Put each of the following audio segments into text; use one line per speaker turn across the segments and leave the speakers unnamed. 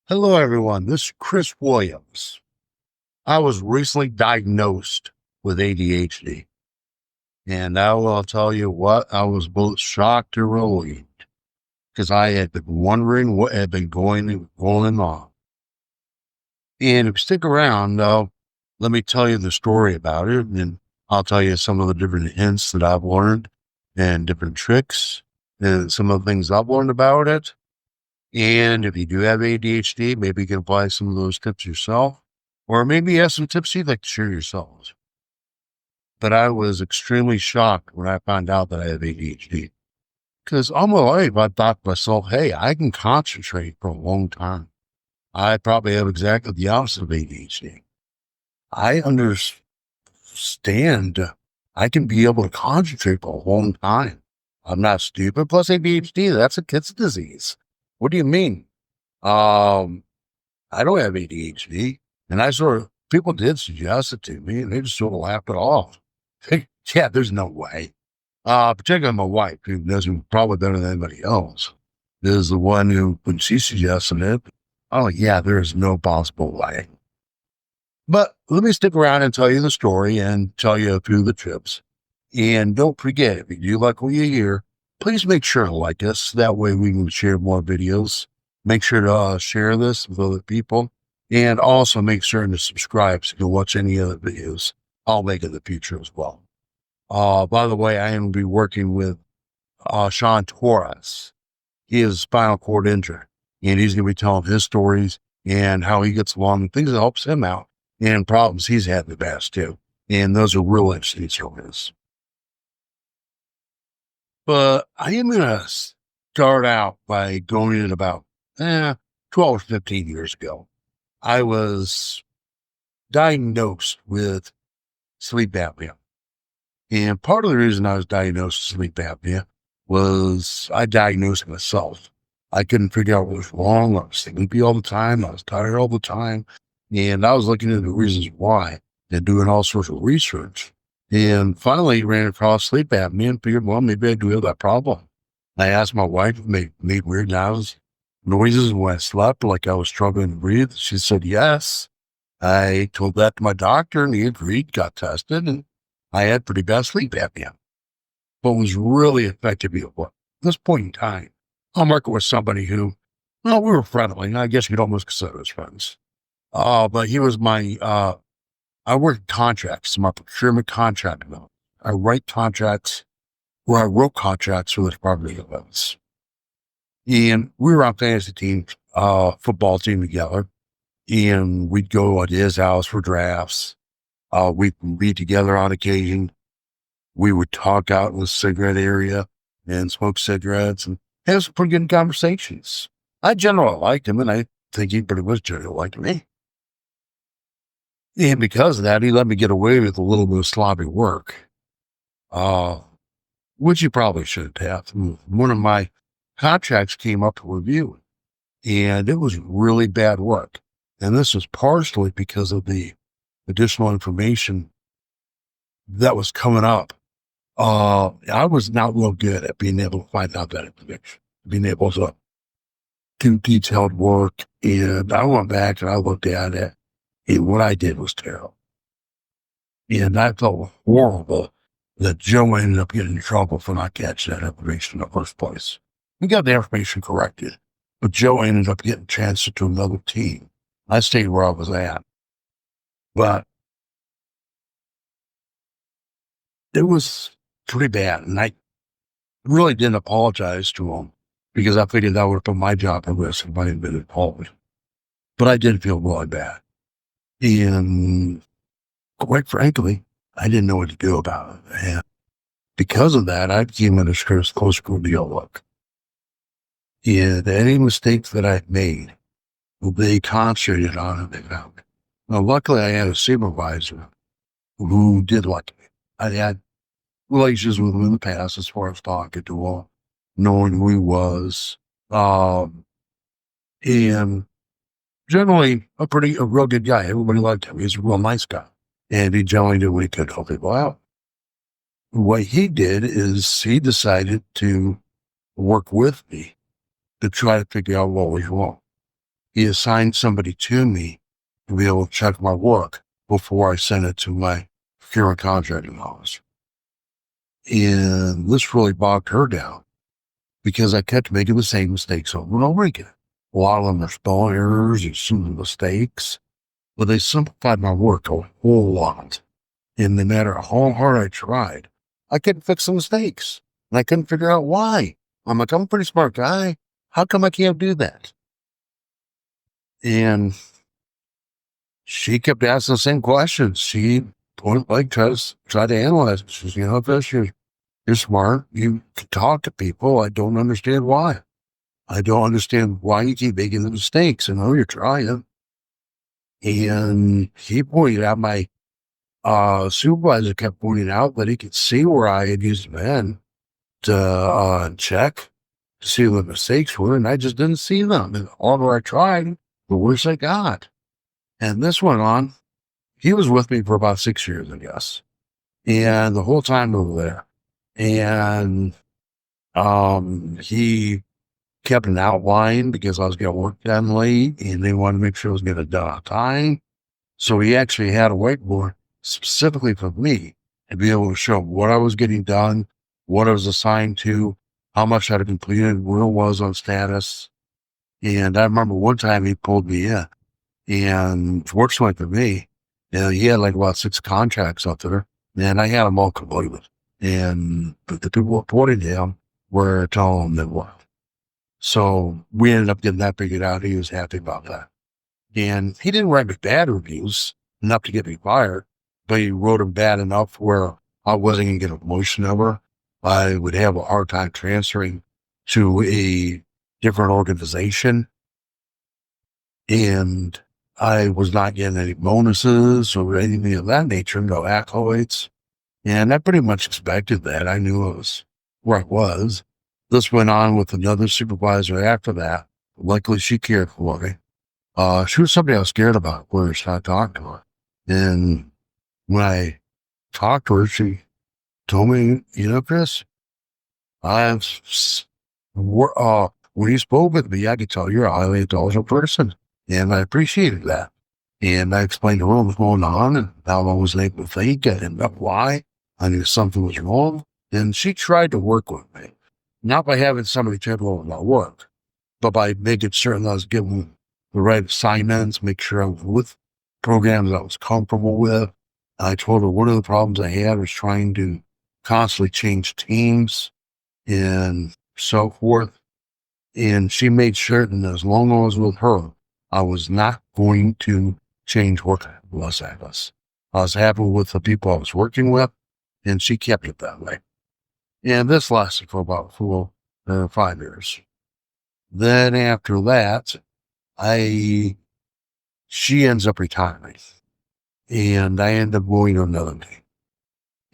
Hello, everyone. This is Chris Williams. I was recently diagnosed with ADHD, and I will tell you what, I was both shocked and relieved because I had been wondering what had been going on. And if you stick around, let me tell you the story about it, and I'll tell you some of the different hints that I've learned and different tricks and some of the things I've learned about it. And if you do have ADHD, maybe you can apply some of those tips yourself, or maybe you have some tips you'd like to share yourselves. But I was extremely shocked when I found out that I have ADHD because all my life I thought to myself, hey, I can concentrate for a long time. I probably have exactly the opposite of ADHD. I understand I can be able to concentrate for a long time. I'm not stupid. Plus ADHD, that's a kid's disease. What do you mean? Um, I don't have ADHD. And people did suggest it to me and they just sort of laughed it off. Yeah, there's no way. Particularly my wife, who knows me probably better than anybody else, is the one who, when she suggested it, I'm like, yeah, there's no possible way. But let me stick around and tell you the story and tell you a few of the tips. And don't forget, if you do like what you hear, please make sure to like us. That way we can share more videos. Make sure to share this with other people. And also make sure to subscribe so you can watch any other videos I'll make in the future as well. By the way, I am going to be working with Sean Torres. He is a spinal cord injury, and he's going to be telling his stories and how he gets along and things that helps him out and problems he's had in the past too. And those are real interesting stories. But I am going to start out by going in about 12 or 15 years ago. I was diagnosed with sleep apnea. And part of the reason I was diagnosed with sleep apnea was I diagnosed myself. I couldn't figure out what was wrong. I was sleepy all the time. I was tired all the time. And I was looking into the reasons why and doing all sorts of research. And finally ran across sleep apnea and figured, well, maybe I do have that problem. I asked my wife if it made weird noises when I slept, like I was struggling to breathe. She said, yes. I told that to my doctor and he agreed, got tested, and I had pretty bad sleep apnea. What was really affected me at this point in time, I'm working with somebody who, well, we were friendly. I guess you'd almost consider us friends. But he was I work contracts, my procurement contract. I write contracts where I wrote contracts for the Department of Defense. And we were on fantasy team, football team together. And we'd go at his house for drafts. We'd be together on occasion. We would talk out in the cigarette area and smoke cigarettes and have some pretty good conversations. I generally liked him, and I think he pretty much generally liked me. And because of that, he let me get away with a little bit of sloppy work, which he probably shouldn't have. One of my contracts came up to review, and it was really bad work. And this was partially because of the additional information that was coming up. I was not real good at being able to find out that information, being able to do detailed work. And I went back and I looked at it, and what I did was terrible. And I felt horrible that Joe ended up getting in trouble for not catching that information in the first place. We got the information corrected, but Joe ended up getting transferred to another team. I stayed where I was at. But it was pretty bad. And I really didn't apologize to him because I figured that would have put my job at risk if I had been involved. But I did feel really bad. And quite frankly, I didn't know what to do about it. And because of that, I became a close scrutiny look. And any mistakes that I've made, they concentrated on and they found it. Now, luckily, I had a supervisor who did like me. I had relations with him in the past as far as talking to him, knowing who he was, and generally a real good guy. Everybody liked him. He's a real nice guy, and he generally did what he could to help people out. What he did is he decided to work with me to try to figure out what was wrong. he assigned somebody to me to be able to check my work before I sent it to my procurement contracting office. And this really bogged her down because I kept making the same mistakes over and over again. A lot of them are spelling errors and some mistakes, but they simplified my work a whole lot. And no matter how hard I tried, I couldn't fix the mistakes. And I couldn't figure out why. I'm like, I'm a pretty smart guy. How come I can't do that? And she kept asking the same questions. She point blank tried to analyze it. She says, Chris, you're smart. You can talk to people. I don't understand why. I don't understand why you keep making the mistakes. I know you're trying. And he pointed out, my supervisor kept pointing out that he could see where I had used the pen to check to see what the mistakes were, and I just didn't see them. And the harder I tried, the worse I got. And this went on. He was with me for about 6 years, I guess. And the whole time over there. And he kept an outline because I was getting work done late and they wanted to make sure I was getting it done on time. So he actually had a whiteboard specifically for me to be able to show what I was getting done, what I was assigned to, how much I had completed, where it was on status. And I remember one time he pulled me in, and fortunately for me, he had like about 6 contracts up there, and I had them all completed. And the people reporting to him were telling him that well. So we ended up getting that figured out. He was happy about that. And he didn't write me bad reviews enough to get me fired, but he wrote them bad enough where I wasn't going to get a promotion ever. I would have a hard time transferring to a different organization. And I was not getting any bonuses or anything of that nature, no accolades. And I pretty much expected that. I knew it was where I was. This went on with another supervisor after that. Luckily, she cared for me. She was somebody I was scared about when I started talking to her. And when I talked to her, she told me, Chris, when you spoke with me, I could tell you're a highly intelligent person. And I appreciated that. And I explained to her what was going on and how I was able to think and why I knew something was wrong. And she tried to work with me, not by having somebody check over my work, but by making certain I was given the right assignments, make sure I was with programs I was comfortable with. I told her one of the problems I had was trying to constantly change teams and so forth. And she made certain that as long as I was with her, I was not going to change work Los Angeles. I was happy with the people I was working with, and she kept it that way. And this lasted for about 4 or 5 years. Then after that, she ends up retiring, and I end up going to another team.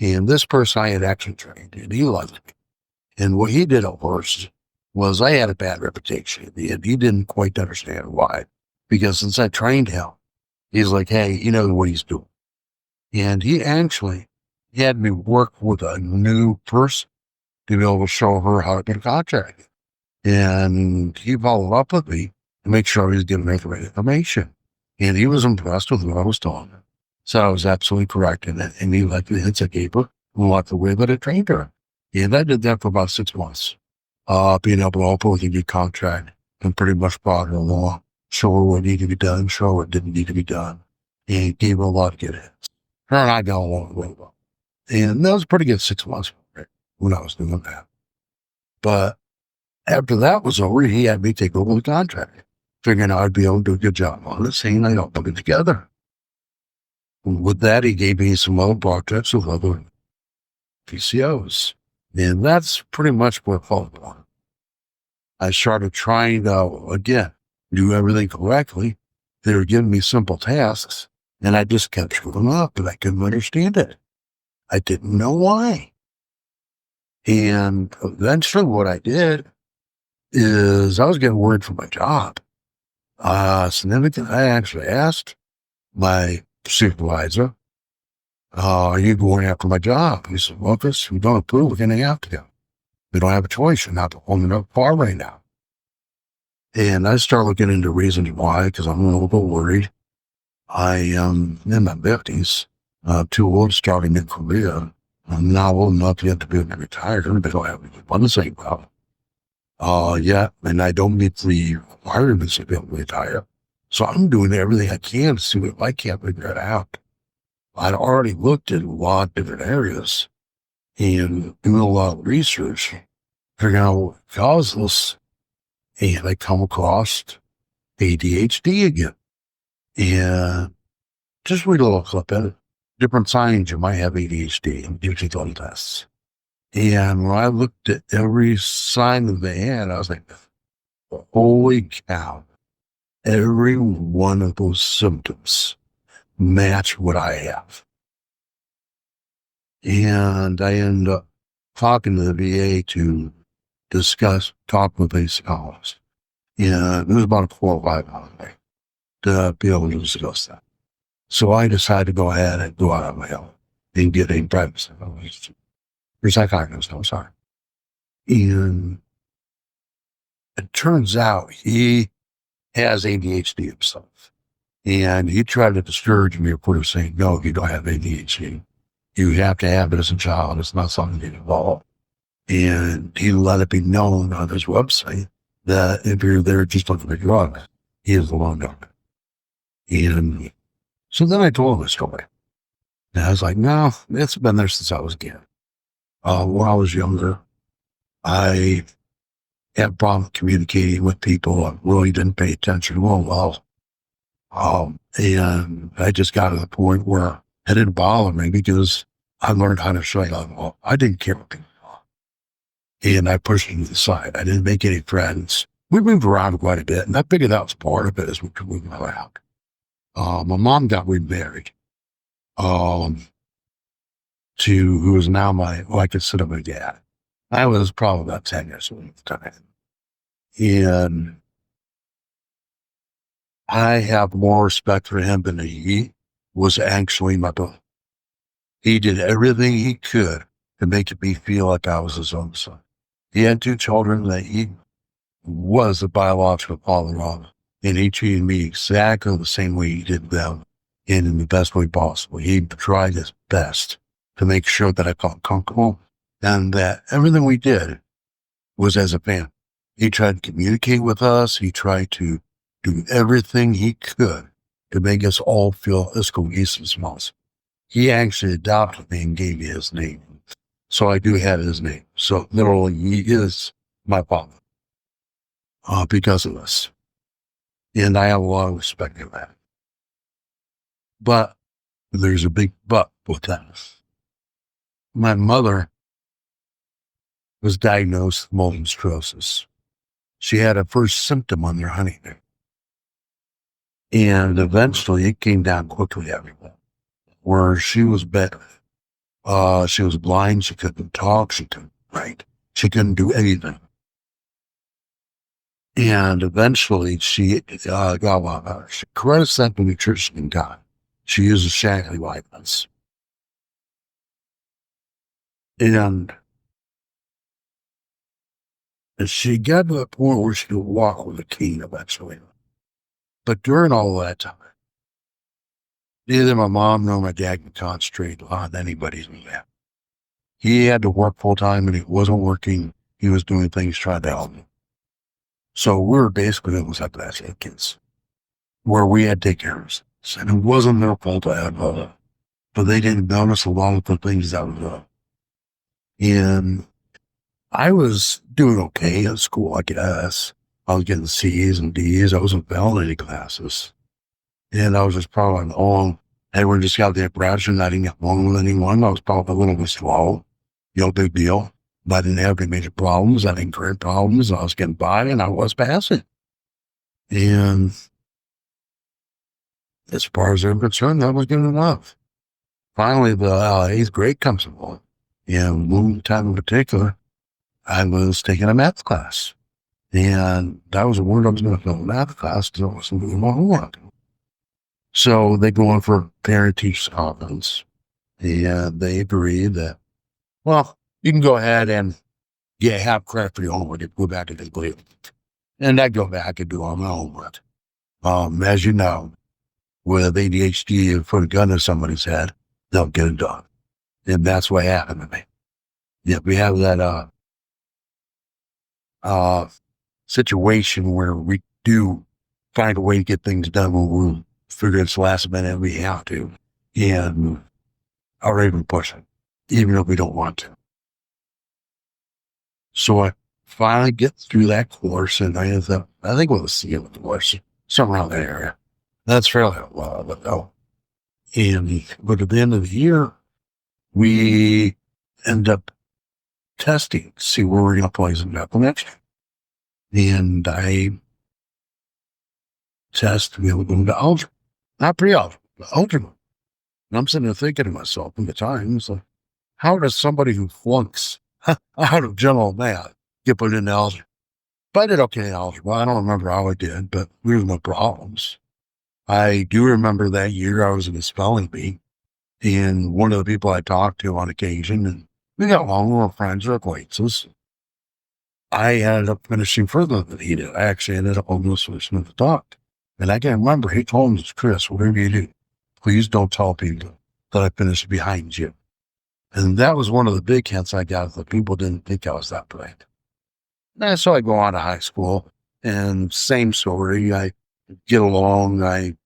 And this person I had actually trained, and he loved me. And what he did at first was I had a bad reputation, and he didn't quite understand why. Because since I trained him, he's like, hey, you know what he's doing. And he actually had me work with a new person to be able to show her how to get a contract. And he followed up with me to make sure he was giving me the right information. And he was impressed with what I was telling him. So I was absolutely correct in it. And he liked the hints I gave her and liked the way that I trained her. And I did that for about 6 months, being able to open with a good contract and pretty much brought her along, show her what needed to be done, show her what didn't need to be done, and gave her a lot of good hits. Her and I got along really well. And that was a pretty good 6 months when I was doing that. But after that was over, he had me take over the contract, figuring I'd be able to do a good job on it, saying I don't put it together. And with that, he gave me some other projects with other PCOs. And that's pretty much what followed on. I started trying to, again, do everything correctly. They were giving me simple tasks, and I just kept screwing up, and I couldn't understand it. I didn't know why. And eventually what I did is I was getting worried for my job. So then I actually asked my supervisor, are you going after my job? He said, well, Chris, we don't approve, we're going to have to go. We don't have a choice. You're not holding up far right now. And I start looking into reasons why, because I'm a little bit worried. I am in my 50s, too old to start a new career. I'm not old enough yet to be retired, but I don't have any fun to say about. Yeah, and I don't meet the requirements to be able to retire. So I'm doing everything I can to see if I can't figure it out. I'd already looked at a lot of different areas and doing a lot of research, figuring out what causes this, and I come across ADHD again. And just read a little clip in it. Different signs you might have ADHD and do some tests. And when I looked at every sign that they had, I was like, holy cow. Every one of those symptoms match what I have. And I ended up talking to the VA to talk with a psychologist. And it was about a 4 or 5 hour day to be able to discuss that. So I decided to go ahead and go out on my own and get a private psychologist, or psychiatrist, I'm sorry. And it turns out he has ADHD himself. And he tried to discourage me, of course, saying, no, you don't have ADHD. You have to have it as a child. It's not something you evolve. And he let it be known on his website that if you're there just looking for drugs, he is the one doing it. And so then I told him the story. And I was like, no, it's been there since I was a kid. When I was younger, I had problems communicating with people. I really didn't pay attention well. And I just got to the point where it didn't bother me because I learned how to shut up. I didn't care what people thought. And I pushed it to the side. I didn't make any friends. We moved around quite a bit, and I figured that was part of it as we could move around. My mom got remarried to who is now I consider my dad. I was probably about 10 years old at the time. And I have more respect for him than he was actually my brother. He did everything he could to make me feel like I was his own son. He had 2 children that he was a biological father of, and he treated me exactly the same way he did them, and in the best way possible. He tried his best to make sure that I felt comfortable and that everything we did was as a family. He tried to communicate with us. He tried to do everything he could to make us all feel as cohesive as possible. He actually adopted me and gave me his name. So I do have his name. So literally, he is my father because of this. And I have a lot of respect for that. But there's a big but with that. My mother was diagnosed with multiple sclerosis. She had her first symptom on their honeymoon. And eventually it came down quickly everywhere, where she was better. She was blind. She couldn't talk. She couldn't write. She couldn't do anything. And eventually she got she corrected sample nutrition and got. She uses Shaklee vitamins. And she got to the point where she could walk with a cane eventually. But during all that time, neither my mom nor my dad could concentrate on anybody's behalf. He had to work full time, and he wasn't working. He was doing things trying to help me. So we were basically almost like that as kids, where we had to take care of us. And it wasn't their fault I had but they didn't notice a lot of the things that was up. And I was doing okay at school, I guess. I was getting C's and D's. I wasn't failing any classes. And I was just probably on. Everyone just got the impression that I didn't get along with anyone. I was probably a little bit slow. Big deal. But I didn't have any major problems. I didn't create problems. I was getting by and I was passing. And as far as I'm concerned, that was good enough. Finally, the 8th grade comes along. And one time in particular, I was taking a math class. And that was a word I was going to fill in math class because I wasn't doing my homework. So they go in for parent-teacher conference, and they agree that, well, you can go ahead and get half credit for your homework and go back to the grade. And I go back and do all my homework. As you know, with ADHD, you put a gun to somebody's head, they'll get it done. And that's what happened to me. Yeah, we have that uh, situation where we do find a way to get things done when we figure it's last minute and we have to, and are even pushing, even if we don't want to. So I finally get through that course, and I end up, I think it was C of the course, somewhere around that area. That's fairly well ago. But at the end of the year, we end up testing, see where we're going to place in medical next year. And I test to be able to go into algebra, not pre-algebra, but algebra. And I'm sitting there thinking to myself at the time, it's like, how does somebody who flunks out of general math get put into algebra? But I did okay in algebra. I don't remember how I did, but we were no problems. I do remember that year I was in a spelling bee, and one of the people I talked to on occasion, and we got along, we were friends or acquaintances. I ended up finishing further than he did. I actually ended up almost finishing at the talk. And I can remember he told me, Chris, whatever you do, please don't tell people that I finished behind you. And that was one of the big hints I got that people didn't think I was that bright. And so I go on to high school, and same story. I get along. I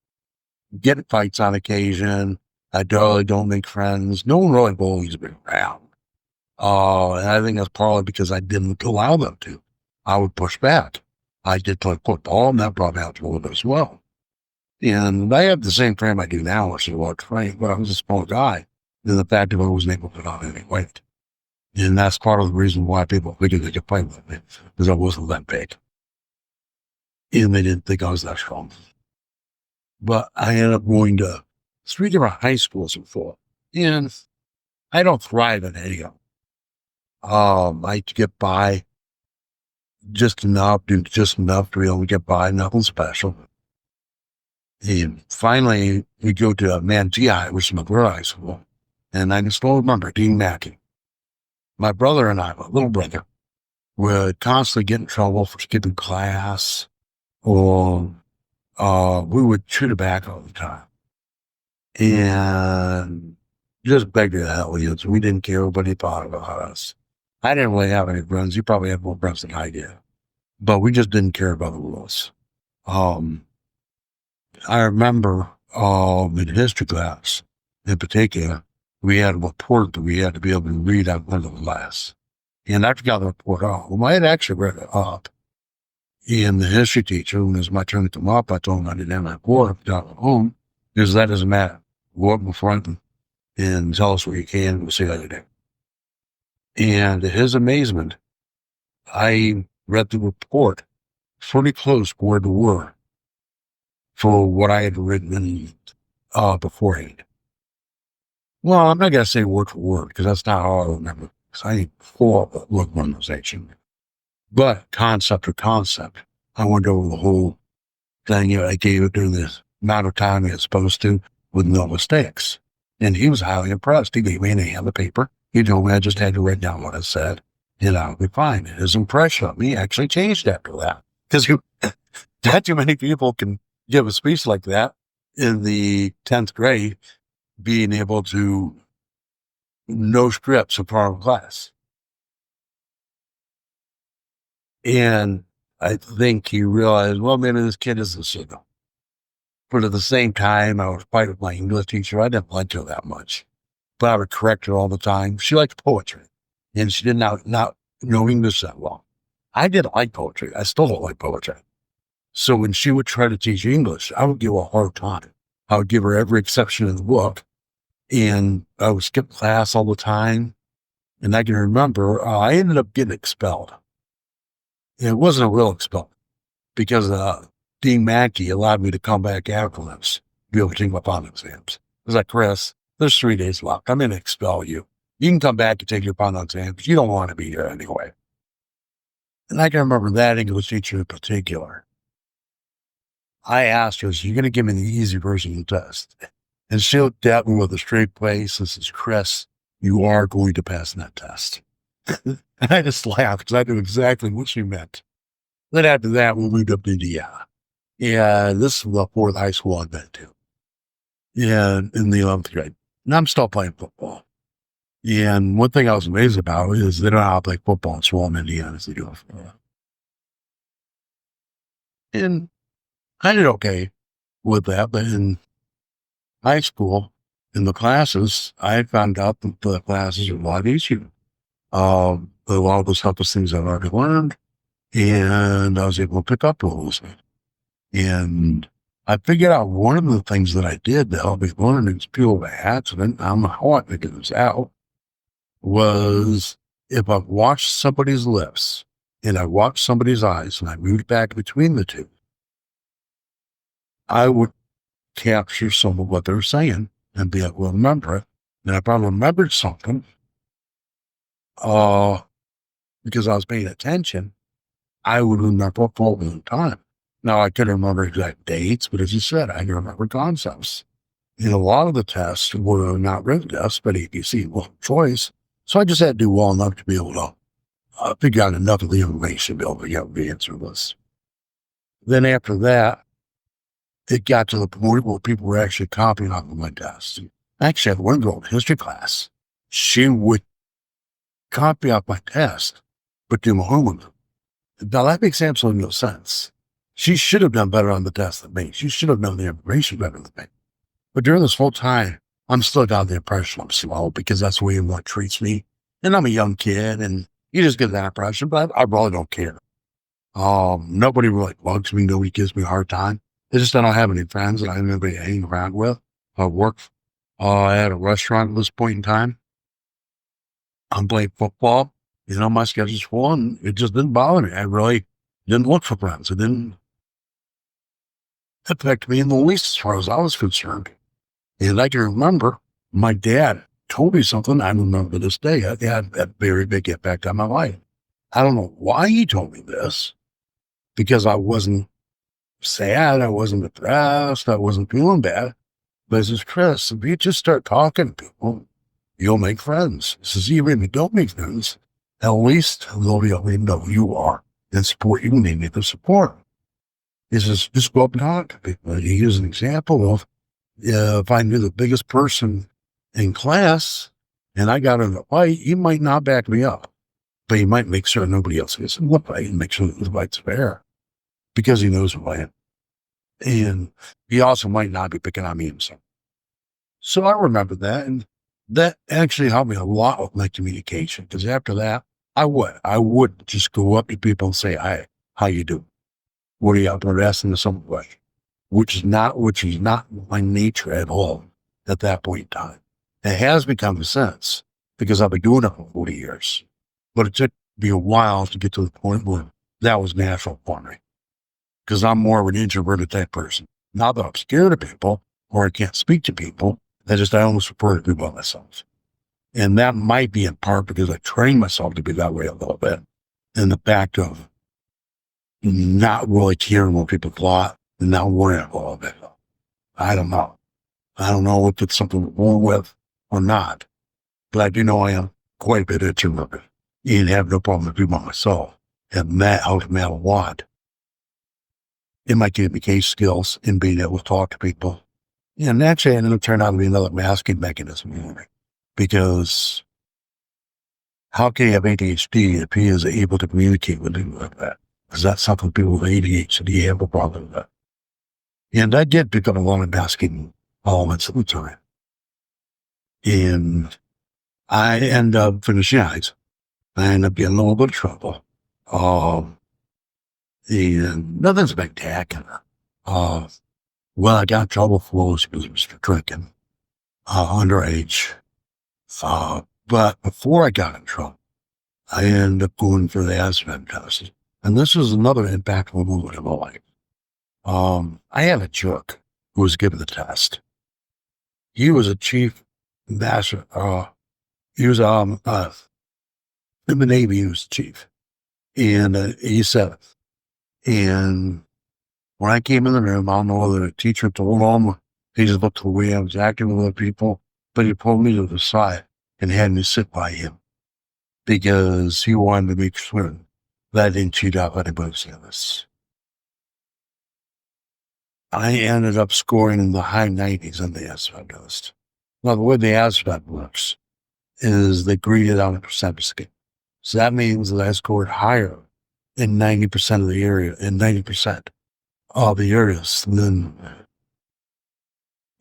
get in fights on occasion. I really don't make friends. No one really bullies me around. And I think that's probably because I didn't allow them to. I would push back. I did play football, and that brought me out to a little bit as well. And I have the same frame I do now, which is a large frame, but I was a small guy. And the fact that I wasn't able to put on any weight. And that's part of the reason why people figured they could play with me, because I wasn't that big. And they didn't think I was that strong. But I ended up going to 3 different high schools before. And I don't thrive in any of them. I get by just enough, do just enough to be able to get by, nothing special. And finally, we go to Manti, which is my brother high school. And I can still remember Dean Mackey. My brother and I, my little brother, would constantly get in trouble for skipping class, or we would chew tobacco all the time. And just begged the hell with you. So we didn't care what he thought about us. I didn't really have any friends. You probably had more friends than I did. But we just didn't care about the rules. I remember in history class, in particular, we had a report that we had to be able to read out of the class. And I forgot the report off. Well, I had actually read it up. And the history teacher, when it was my turn to come up, I told him I didn't have my report down at home, because that doesn't matter. Go up in front and tell us what you can, and we'll see how you do. And to his amazement, I read the report pretty close word to word for what I had written beforehand. Well, I'm not going to say word for word, because that's not how I remember, because I need full word memorization. But concept to concept, I went over the whole thing. I gave it during the amount of time it's supposed to with no mistakes. And he was highly impressed. He gave me an A on the paper. He told me I just had to write down what I said, and I would be fine. His impression of me actually changed after that, because not too many people can give a speech like that in the 10th grade, being able to know scripts in front of class. And I think he realized, well, maybe this kid is a signal. But at the same time, I was fighting with my English teacher. I didn't like her that much, but I would correct her all the time. She liked poetry, and she did not know English that well. I didn't like poetry. I still don't like poetry. So when she would try to teach English, I would give her a hard time. I would give her every exception in the book, and I would skip class all the time. And I can remember I ended up getting expelled. It wasn't a real expel, because Dean Mackey allowed me to come back afterwards to be able to take my final exams. I was like, Chris, there's 3 days left. I'm going to expel you. You can come back and take your final exams. You don't want to be here anyway. And I can remember that English teacher in particular. I asked her, so you're going to give me the easy version of the test? And she looked at me with a straight face and says, Chris, you are going to pass that test. And I just laughed, because I knew exactly what she meant. Then after that, we moved up to Indiana. Yeah, this is the fourth high school I've been to. Yeah, in the 11th grade. And I'm still playing football. And one thing I was amazed about is they don't know how to play football in Swam, Indiana as they do. And I did okay with that. But in high school, in the classes, I found out that the classes were a lot easier. A lot of those helpless things I've already learned, and I was able to pick up those. And I figured out one of the things that I did to help me learn is peel the accident. I don't know how I figured this out. Was if I watched somebody's lips and I watched somebody's eyes and I moved back between the two, I would capture some of what they were saying and be able to remember it. And if I remembered something, uh, because I was paying attention, I would remember it for a long time. Now, I couldn't remember exact dates, but as you said, I can remember concepts. And a lot of the tests were not written tests, but ABC was choice. So I just had to do well enough to be able to figure out enough of the information to be able to get the answer list. Then after that, it got to the point where people were actually copying off of my tests. I actually had one girl in history class. She would copy off my test, but do my homework. Now that makes absolutely no sense. She should have done better on the test than me. She should have known the information better than me. But during this whole time, I'm still got the impression I'm slow because that's the way everyone treats me. And I'm a young kid, and you just get that impression, but I really don't care. Nobody really bugs me. Nobody gives me a hard time. It's just I don't have any friends that I have anybody to hang around with. I work at a restaurant at this point in time. I'm playing football. You know, my schedule's full, and it just didn't bother me. I really didn't look for friends. It didn't affect me in the least as far as I was concerned. And I can remember my dad told me something I remember to this day. I had that very big impact on my life. I don't know why he told me this, because I wasn't sad, I wasn't depressed, I wasn't feeling bad. But he says, Chris, if you just start talking to people, you'll make friends. He says, even if you don't make friends, at least they'll be able to know who you are and support you when they need the support. He says, just go up and talk to people. And he used an example of if I knew the biggest person in class and I got in a fight, he might not back me up, but he might make sure nobody else gets in the fight and make sure that the fight's fair because he knows who I am. And he also might not be picking on me himself. So I remember that, and that actually helped me a lot with my communication, because after that, I would just go up to people and say, hi, how you doing? What are you up to? Asking to somebody, which is not my nature at all at that point in time. It has become since, because I've been doing it for 40 years, but it took me a while to get to the point where that was natural for me, because I'm more of an introverted type person. Not that I'm scared of people or I can't speak to people. I almost prefer to do by myself. And that might be in part because I trained myself to be that way a little bit. And the fact of not really caring what people thought and not worrying a little bit. I don't know. I don't know if it's something wrong with or not. But I do know I am quite a bit introverted and have no problem to do by myself. And that helped me out a lot in my communication skills and being able to talk to people. And actually, it turned out to be another masking mechanism for me, because how can you have ADHD if he is able to communicate with you like that? Because that's something people with ADHD have a problem with. And I did pick up a lot of masking elements at the time. And I end up finishing eyes. I end up getting a little bit of trouble. And nothing spectacular. Well, I got in trouble for was because I was drinking, underage. But before I got in trouble, I ended up going for the asthma test. And this was another impactful moment in my life. I had a jerk who was given the test. He was a chief master. He was in the Navy. He was chief, and he said it. And when I came in the room, I don't know whether the teacher told him, he just looked the way I was acting with other people, but he pulled me to the side and had me sit by him because he wanted to make sure that I didn't cheat out anybody's this. I ended up scoring in the high 90s on the ASVAB test. Now, the way the ASVAB works is they grade it on a percentage scale. So that means that I scored higher in 90% of the area, in 90% of the areas than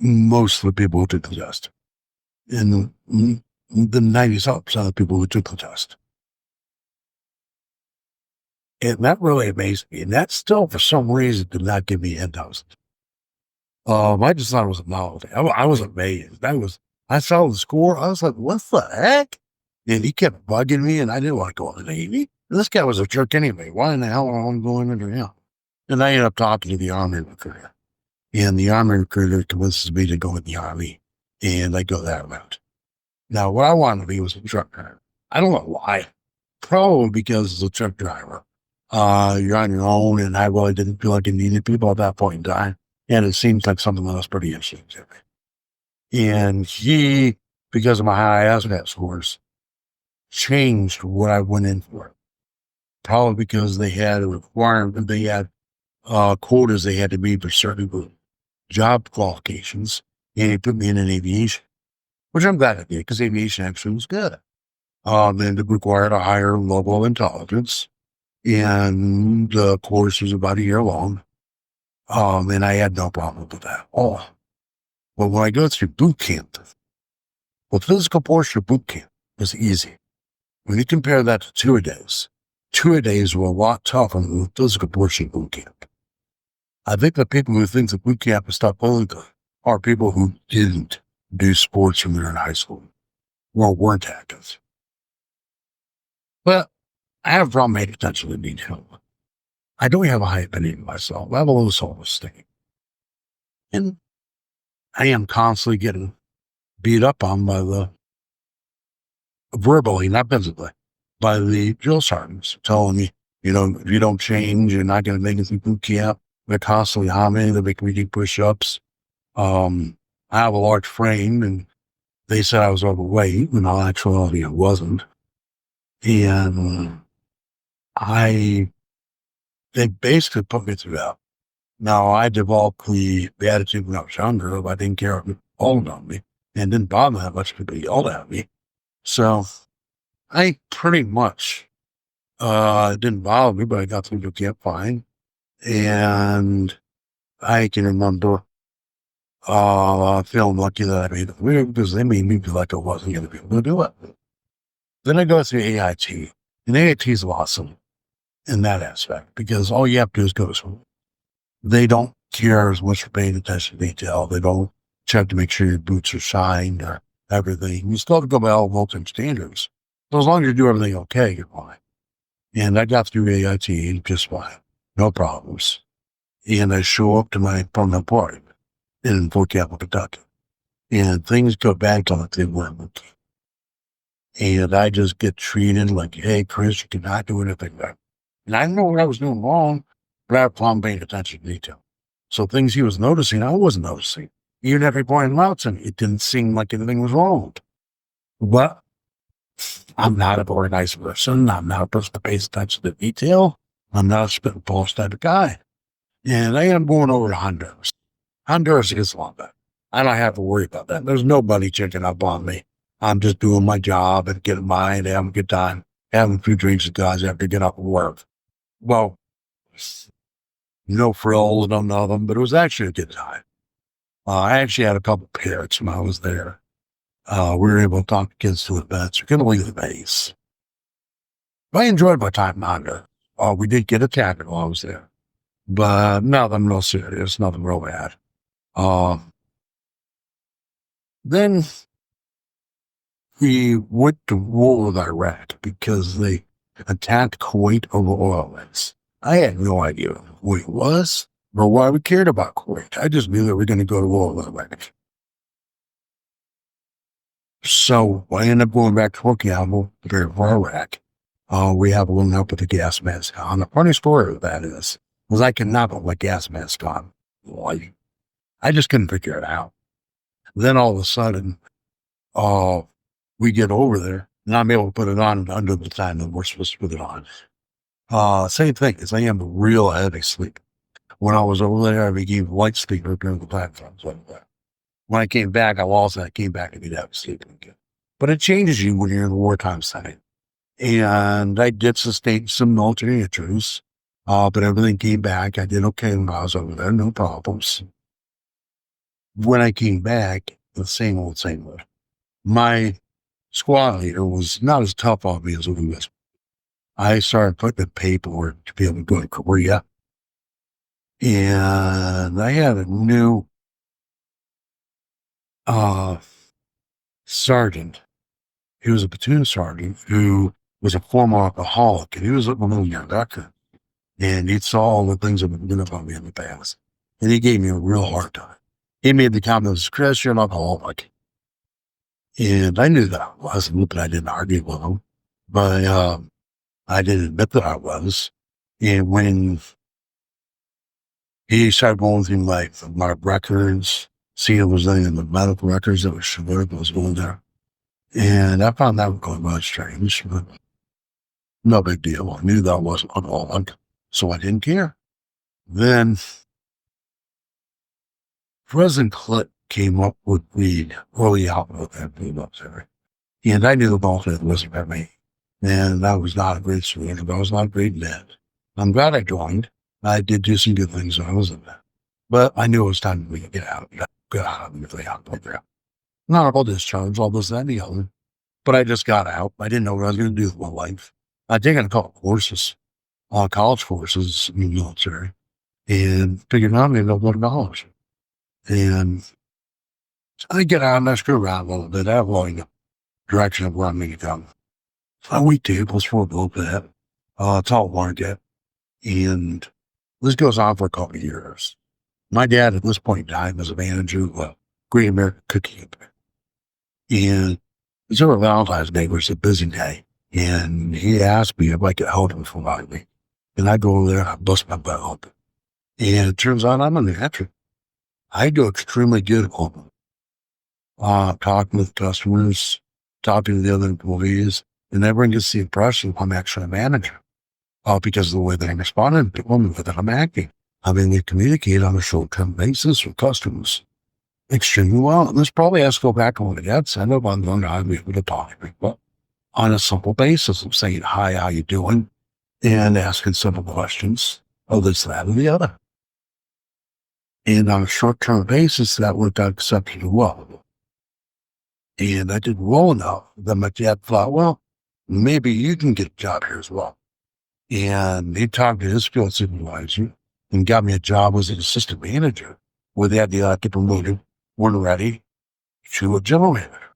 most of the people who took the test. In the 90% of the people who took the test. And that really amazed me. And that still, for some reason, did not give me handouts. I just thought it was a novelty. I was amazed. I saw the score. I was like, what the heck? And he kept bugging me, and I didn't want to go in the Navy. This guy was a jerk anyway. Why in the hell am I going under him? And I ended up talking to the Army recruiter. And the Army recruiter convinces me to go in the Army. And I go that route. Now, what I wanted to be was a truck driver. I don't know why. Probably because as a truck driver, you're on your own, and I really didn't feel like I needed people at that point in time. And it seems like something that was pretty interesting to me. And he, because of my high ASVAB scores, changed what I went in for. Probably because they had a requirement, they had quotas they had to meet for certain job qualifications, and he put me in an aviation, which I'm glad I did, because aviation actually was good. And it required a higher level of intelligence, and the course was about a year long. And I had no problem with that at all. But when I go through boot camp, the physical portion of boot camp was easy. When you compare that to two-a-days were a lot tougher than the physical portion of boot camp. I think the people who think that boot camp is tough are people who didn't do sports when they were in high school or weren't active. But I have a problem paying attention to detail. I don't have a high opinion of myself. I have a low self-esteem. And I am constantly getting beat up on by verbally, not physically, by the drill sergeants telling me, if you don't change, you're not going to make it through boot camp. They're constantly humming. They make me do push-ups. I have a large frame, and they said I was overweight, when in actuality I wasn't. And they basically put me through that. Now, I developed the attitude when I was younger of I didn't care if it yelled on me, and didn't bother that much if people yelled at me. So I pretty much, it didn't bother me, but I got through the camp fine. And I can remember feeling lucky that I made it weird, because they made me feel like I wasn't going to be able to do it. Then I go through AIT, and AIT is awesome in that aspect, because all you have to do is go to school. They don't care as much for paying attention to detail. They don't check to make sure your boots are shined or everything. You still have to go by all voltage standards. So as long as you do everything okay, you're fine. And I got through AIT just fine. No problems. And I show up to my permanent party in Fort Campbell, Kentucky. And things go back like they weren't. And I just get treated like, hey, Chris, you cannot do anything right. And I know what I was doing wrong, but I have a problem paying attention to detail. So things he was noticing, I wasn't noticing. Even if he pointed out to me, it didn't seem like anything was wrong. But I'm not a very nice person. I'm not a person that pays attention to detail. I'm not a spit and pulse type of guy. And I am going over to Honduras. Honduras is a lot better. I don't have to worry about that. There's nobody checking up on me. I'm just doing my job and getting by and having a good time, having a few drinks with guys after I get up and work. Well, no frills, no nothing, but it was actually a good time. I actually had a couple parents when I was there. We were able to talk to kids to events. We couldn't leave the base. I enjoyed my time on there. We did get attacked while I was there, but nothing real serious, nothing real bad. Then we went to war with Iraq because they attacked Kuwait over oil rights. I had no idea what it was or why we cared about Kuwait. I just knew that we were going to go to war with Iraq. So I ended up going back to Fort Campbell, preparing for Iraq. We have a little help with the gas mask on. The funny story of that is I could not put my gas mask on. I just couldn't figure it out. Then all of a sudden, we get over there, and I'm able to put it on under the time that we're supposed to put it on. Same thing, as I am a real heavy sleep. When I was over there, I became light sleeper during the platforms like that. When I came back, I lost and I came back to be heavy sleeping again. But it changes you when you're in the wartime setting. And I did sustain some military injuries, but everything came back. I did okay when I was over there, no problems. When I came back, the same old, same old. My squad leader was not as tough on me as he was. I started putting in paperwork to be able to go to Korea. And I had a new uh, sergeant. He was a platoon sergeant who was a former alcoholic, and he was a little young doctor. And he saw all the things that had been about me in the past. And he gave me a real hard time. He made the comment, Chris, you're an alcoholic. And I knew that I wasn't, but I didn't argue with him. But I didn't admit that I was. And when he started going through my records, see if there was any of the medical records that was going there. And I found that going much strange, but no big deal. I knew that I wasn't alcoholic, so I didn't care. Then President Clinton came up with the early outlook at the military. And I knew the bullshit wasn't about me. And that was not a great surrender. That was not a great net. I'm glad I joined. I did do some good things when I was in that. But I knew it was time for me to get out of the out program. Not all discharge, all this, that, and the other. But I just got out. I didn't know what I was going to do with my life. I'd taken a couple courses, college courses in the military, and figured out I didn't know what college. And I get out and I screw around a little bit. I have like a direction of where I'm going to go. I wait tables for a little bit. It's all market. And this goes on for a couple of years. My dad at this point in time was a manager of a Great American Cookie Company. And it was over Valentine's Day, which was a busy day. And he asked me if I could help him for my week. And I go over there and I bust my butt open. And it turns out I'm a natural. I do extremely good at home. Talking with customers, talking to the other employees, and everyone gets the impression I'm actually a manager. Because of the way that I'm responding to them, the way that I'm acting. I mean, we communicate on a short-term basis with customers extremely well. And this probably has to go back on what it had said about going to be able to talk to people on a simple basis of saying, hi, how you doing? And asking simple questions of this, that, and the other. And on a short-term basis, that worked out exceptionally well. And I did well enough that my dad thought, well, maybe you can get a job here as well. And he talked to his field supervisor and got me a job as an assistant manager with the idea I could promote him when ready to a general manager.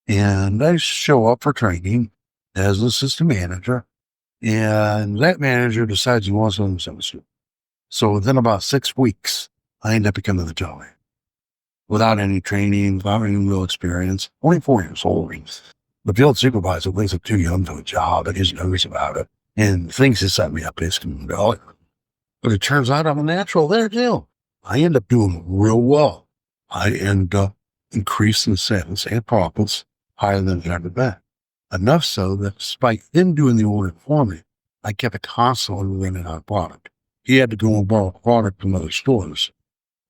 And I show up for training as an assistant manager, and that manager decides he wants to something. So within about 6 weeks, I end up becoming the general manager without any training, without any real experience, only 4 years old. The field supervisor thinks I'm too young for the job and isn't nervous about it and thinks he set me up basically. But it turns out I'm a natural there too. I end up doing real well. I end up increasing sales and profits higher than I've ever been. Enough so that despite him doing the order for me, I kept constantly running out of product. He had to go and borrow product from other stores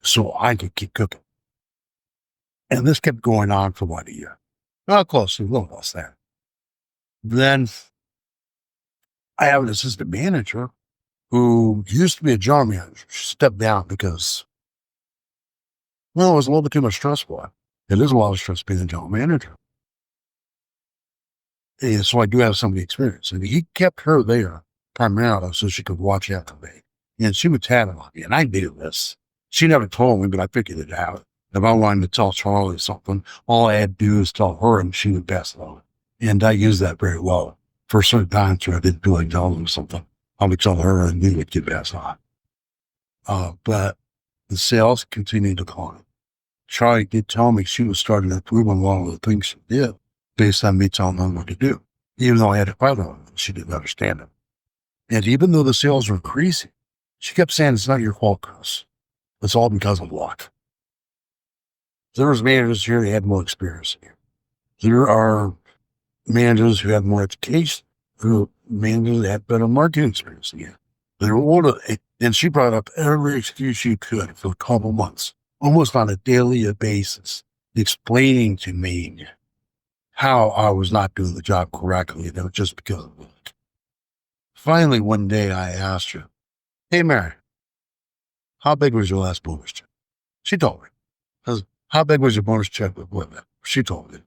so I could keep cooking. And this kept going on for about a year. Not close, a little less there. Then I have an assistant manager who used to be a general manager, stepped down because, well, it was a little bit too much stress for it. It is a lot of stress being a general manager. And so I do have some of the experience. And he kept her there primarily so she could watch after me. And she would tattle on me. And I knew this. She never told me, but I figured it out. If I wanted to tell Charlie something, all I had to do is tell her and she would pass it on. And I used that very well. For certain times where I didn't feel like telling them something, I would tell her and it would get passed on. But the sales continued to climb. Charlie did tell me she was starting to improve on a lot of the things she did based on me telling her what to do. Even though I had to fight on it, she didn't understand it. And even though the sales were increasing, she kept saying, it's not your fault, Chris. It's all because of luck. There was managers here that had more experience here. There are managers who have more education managers that had better marketing experience than you. They were older, and she brought up every excuse she could for a couple months, almost on a daily basis, explaining to me how I was not doing the job correctly, and it was just because of it. Finally, one day I asked her, "Hey, Mary, how big was your last bonus check?" She told me. I said, "How big was your bonus check with women?" She told me.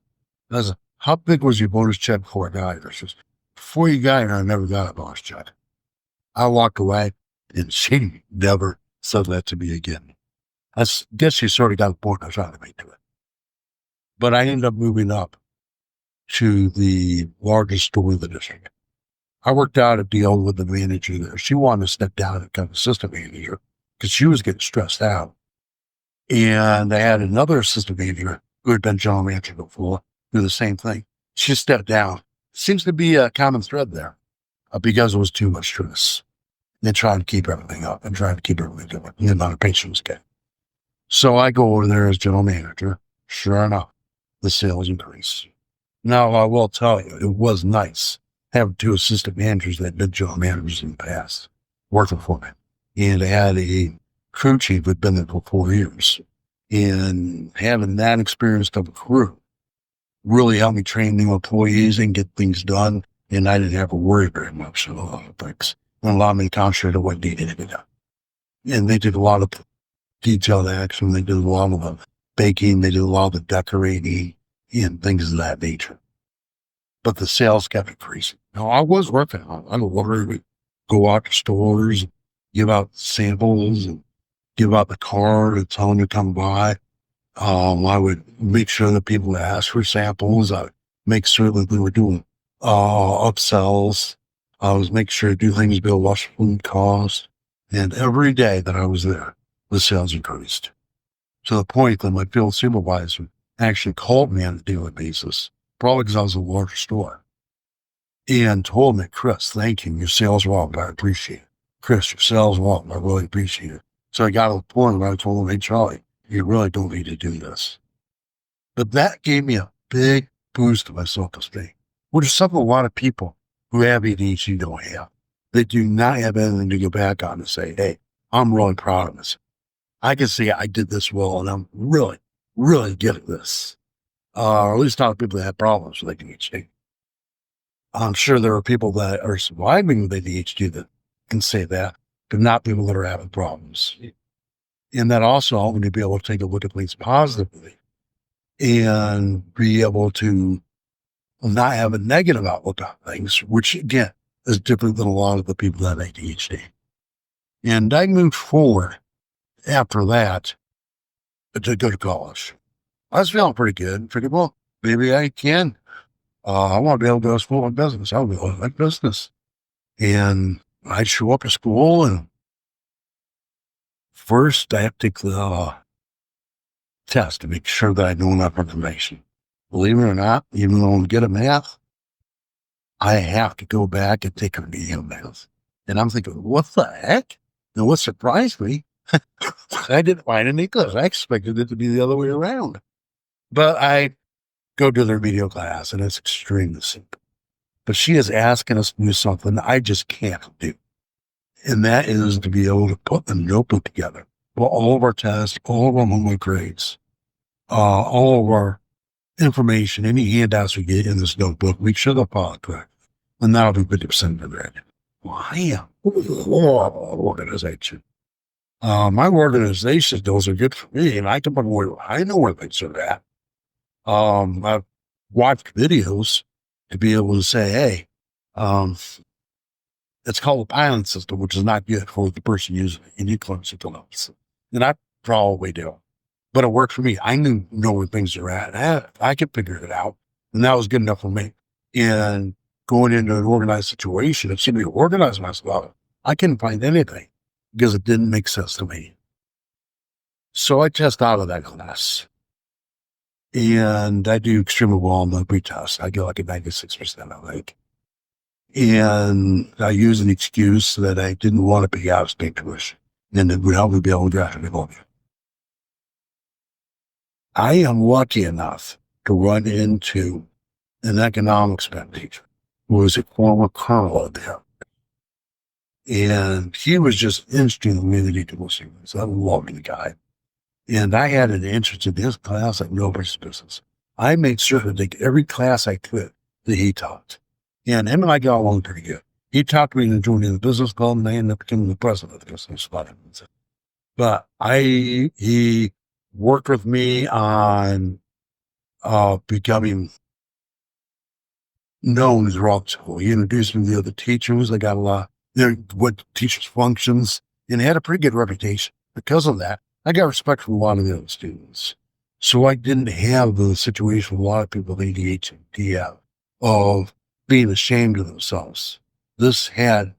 I said, "How big was your bonus check before I got here?" She says, "Before you got here, I never got a bonus check." I walked away, and she never said that to me again. Guess she sort of got the point I was trying to make to it. But I ended up moving up to the largest store in the district. I worked out a deal with the manager there. She wanted to step down and become assistant manager because she was getting stressed out. And they had another assistant manager who had been general manager before do the same thing. She stepped down. Seems to be a common thread there because it was too much stress. They tried to keep everything up and trying to keep everything going. The amount of patients get. So I go over there as general manager. Sure enough, the sales increase. Now, I will tell you, it was nice having two assistant managers that had been general managers in the past working for me. And they had a crew chief who had been there for 4 years. And having that experience of a crew really helped me train new employees and get things done. And I didn't have to worry very much about a lot of things. And allowed me to concentrate on what needed to be done. And they did a lot of detailed action. They did a lot of the baking. They did a lot of the decorating and things of that nature. But the sales kept increasing. Now, I was working on it. I would go out to stores, give out samples, and give out the card and tell them to come by. I would make sure that people asked for samples. I would make sure that we were doing upsells. I was making sure to do things below what food cost. And every day that I was there, the sales increased. To the point that my field supervisor actually called me on a daily basis, probably because I was a larger store, and told me, "Chris, thank you. Your sales were up. I appreciate it. Chris, your sales were up. I really appreciate it." So I got to the point where I told him, "Hey, Charlie, you really don't need to do this." But that gave me a big boost to my self-esteem, which is something a lot of people who have ADHD don't have. They do not have anything to go back on and say, "Hey, I'm really proud of this. I can see I did this well, and I'm really, really good at this." Or at least not people that have problems with ADHD. I'm sure there are people that are surviving with ADHD that can say that, but not people that are having problems. And that also helped me to be able to take a look at things positively and be able to not have a negative outlook on things, which again is different than a lot of the people that have ADHD. And I moved forward after that to go to college. I was feeling pretty good. Figured, well, maybe I can. I want to be able to go to school in business. I would be like business. And I'd show up to school, and first I have to take the test to make sure that I know enough information. Believe it or not, even though I'm good at math, I have to go back and take a remedial math. And I'm thinking, what the heck? And what surprised me, I didn't find any English. I expected it to be the other way around. But I go to the remedial class, and it's extremely simple. But she is asking us to do something I just can't do. And that is to be able to put a notebook together for all of our tests, all of our homework grades, all of our information, any handouts we get in this notebook, make sure they're followed correct. And that'll be 50% of it. Well, I am organization. My organization goals are good for me, and I can put away. I know where things are at. I've watched videos to be able to say, "Hey, it's called a pilot system, which is not good for the person using it. You need to learn something else." And I probably do, but it worked for me. I know where things are at. I could figure it out, and that was good enough for me. And going into an organized situation, if somebody organized myself, I couldn't find anything because it didn't make sense to me. So I test out of that class. And I do extremely well on the retest. I get like a 96%, I think. And I use an excuse that I didn't want to pay out of state tuition, and it would help me be able to graduate on it. I am lucky enough to run into an economics bent teacher was a former colonel there. And he was just instrumental to listen. So I loved the guy. And I had an interest in his class like nobody's business. I made sure to take every class I could that he taught. And him and I got along pretty good. He taught me to join in the business club, and I ended up becoming the president of the business club. But he worked with me on becoming known throughout the school. He introduced me to the other teachers. I got a lot, what teachers' functions, and had a pretty good reputation. Because of that, I got respect from a lot of the other students. So I didn't have the situation a lot of people with ADHD have of being ashamed of themselves. This had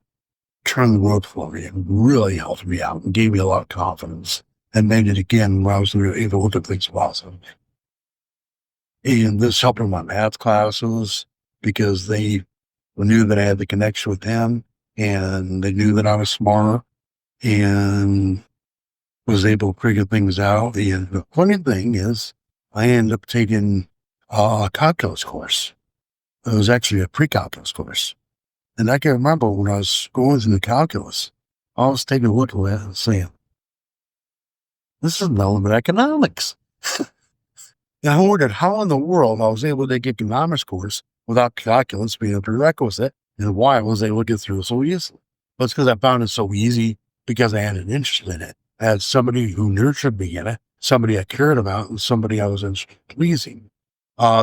turned the world for me and really helped me out and gave me a lot of confidence and made it again when I was able to look at things positive. And this helped in my math classes because they knew that I had the connection with them and they knew that I was smart and was able to figure things out. And the funny thing is, I ended up taking a calculus course. It was actually a pre-calculus course. And I can remember when I was going through the calculus, I was taking a look at it and saying, this is nothing but economics. And I wondered how in the world I was able to get economics course without calculus being a prerequisite and why I was able to get through so easily. But it's because I found it so easy because I had an interest in it. I had somebody who nurtured me in it, somebody I cared about, and somebody I was pleasing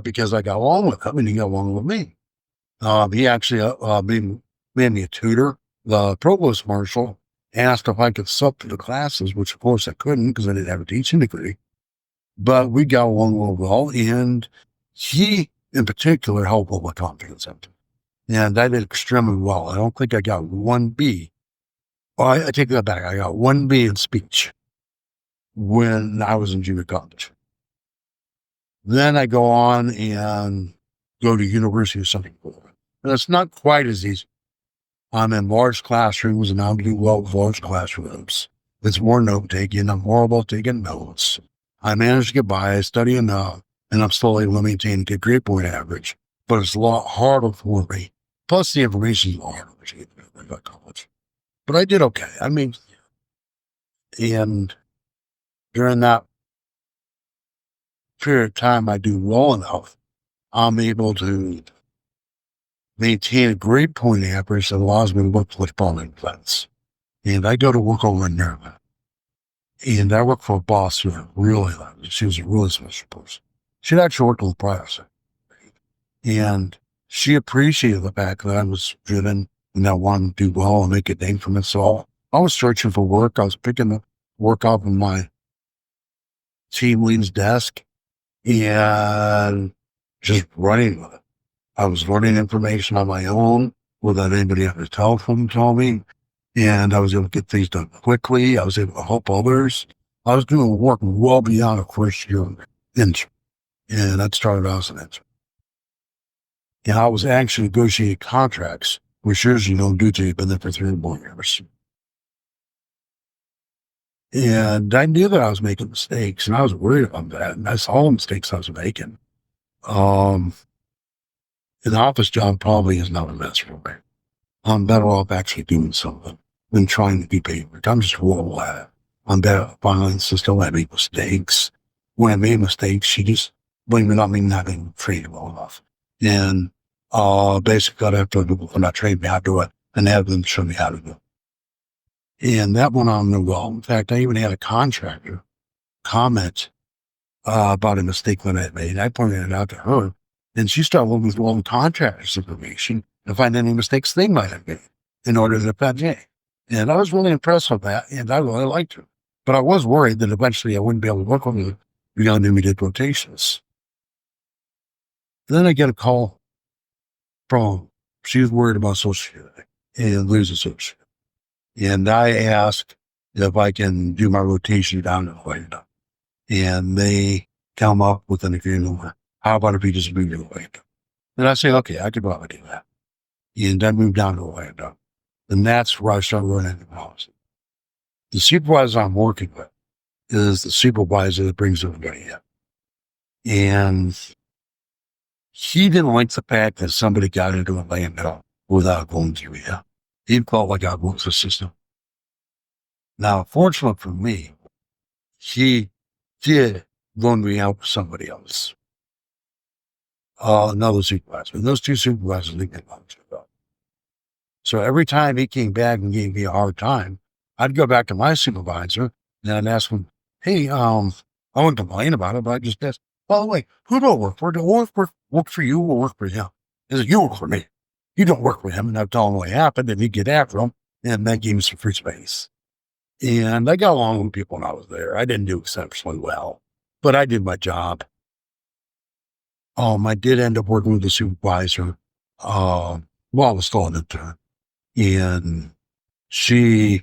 because I got along with him and he got along with me. He actually made me a tutor. The provost marshal asked if I could sub to the classes, which of course I couldn't because I didn't have a teaching degree. But we got along real well, and he, in particular, helped with my confidence. And I did extremely well. I don't think I got one B. Oh, I take that back. I got one B in speech when I was in junior college. Then I go on and go to University of Southern Florida. And it's not quite as easy. I'm in large classrooms, and I'm doing well with large classrooms. It's more note-taking. I'm more about taking notes. I managed to get by, I study enough, and I'm still able to maintain a good grade point average. But it's a lot harder for me. Plus, the information is a lot harder to get about college. But I did okay. I mean, and during that period of time, I do well enough. I'm able to maintain a grade point average that allows me to work with following plans. And I go to work over in Neurodiversity. And I worked for a boss who really loved me. She was a really special person. She'd actually worked with the private sector. And she appreciated the fact that I was driven and I wanted to do well and make a name for myself. I was searching for work. I was picking the work up on my team lead's desk and just running with it. I was learning information on my own without anybody having to tell me. And I was able to get things done quickly. I was able to help others. I was doing work well beyond a first year intern. And that started out as an intern. And I was actually negotiating contracts, which usually don't do till you've been there for 3 or more years. And I knew that I was making mistakes, and I was worried about that. And I saw the mistakes I was making. An office job probably is not a mess for me. I'm better off actually doing something than trying to be paid. I'm just horrible at it. I'm better at following system. I make mistakes. When I made mistakes, she just blamed it on me not being trained well enough. And basically, I'd have to do when I trained me how to do it and have them show me how to do it. And that went on real well. In fact, I even had a contractor comment about a mistake that I had made. I pointed it out to her, and she started looking through all the contractor's information to find any mistakes they might have made in order to defend me. And I was really impressed with that, and I really liked her. But I was worried that eventually I wouldn't be able to work with her beyond immediate rotations. Then I get a call from, she was worried about Social Security and losing Social Security. And I asked if I can do my rotation down to Orlando. And they come up with an agreement. How about if you just move to Orlando? And I say, okay, I could probably do that. And I moved down to Orlando. And that's where I started running the policy. The supervisor I'm working with is the supervisor that brings everybody in. And he didn't like the fact that somebody got into a landfill without going through him. He felt like I was the system. Now, fortunately for me, he did loan me out to somebody else, another supervisor. And those two supervisors didn't get along too well. So every time he came back and gave me a hard time, I'd go back to my supervisor and I'd ask him, hey, I wouldn't complain about it, but I just asked, by the way, who do I work for? Do I work for you or work for him? He said, you work for me. You don't work for him. And I'd tell him what happened and he'd get after him. And that gave me some free space. And I got along with people when I was there. I didn't do exceptionally well, but I did my job. I did end up working with the supervisor while I was still an intern. And she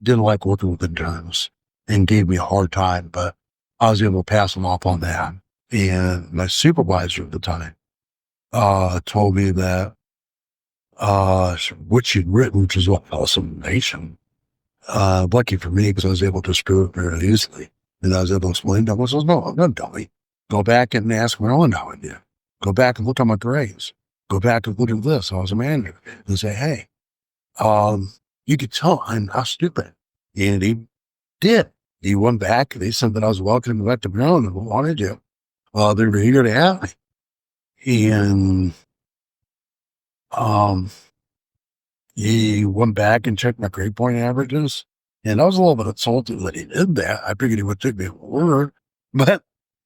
didn't like working with interns and gave me a hard time, but I was able to pass them off on that. And my supervisor at the time told me that what she'd written, which is what awesome nation. Lucky for me, because I was able to screw it very easily. And I was able to explain to them, I says, no, I'm not dummy. Go back and ask Marilyn how I did. Go back and look at my grades. Go back and look at this. I was a manager. And say, hey, you could tell I'm not stupid. And he did. He went back. They said that I was welcome back to Maryland and wanted to. They were eager to have me. And he went back and checked my grade point averages. And I was a little bit insulted that he did that. I figured he would take me at my word. But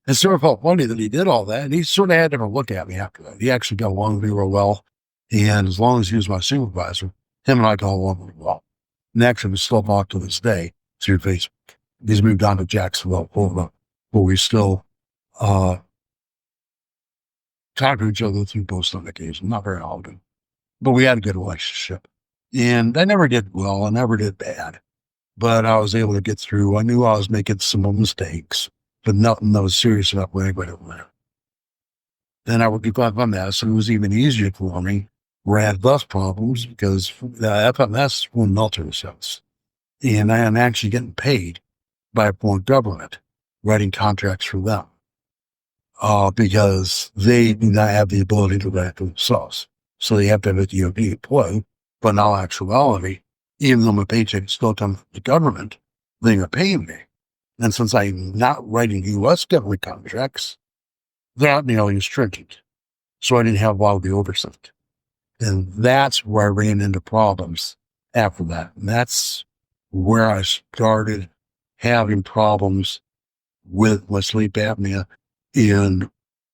it sort of felt funny that he did all that. And he sort of had to look at me after that. He actually got along with me real well. And as long as he was my supervisor, him and I got along really well. And actually, we still talk to this day through Facebook. He's moved on to Jacksonville, Florida, but we still talk to each other through post on occasion, not very often. But we had a good relationship. And I never did well. I never did bad. But I was able to get through. I knew I was making some mistakes, but nothing that was serious enough where anybody would learn. Then I would get FMS, and it was even easier for me where I had less problems because the FMS were military service. And I am actually getting paid by a foreign government, writing contracts for them, because they do not have the ability to write for themselves. So they have to have a DOD employee, but in all actuality, even though my paycheck still comes from the government, they are paying me. And since I'm not writing U.S. government contracts, they're not nearly as stringent. So I didn't have a lot of the oversight. And that's where I ran into problems after that. And that's where I started having problems with my sleep apnea and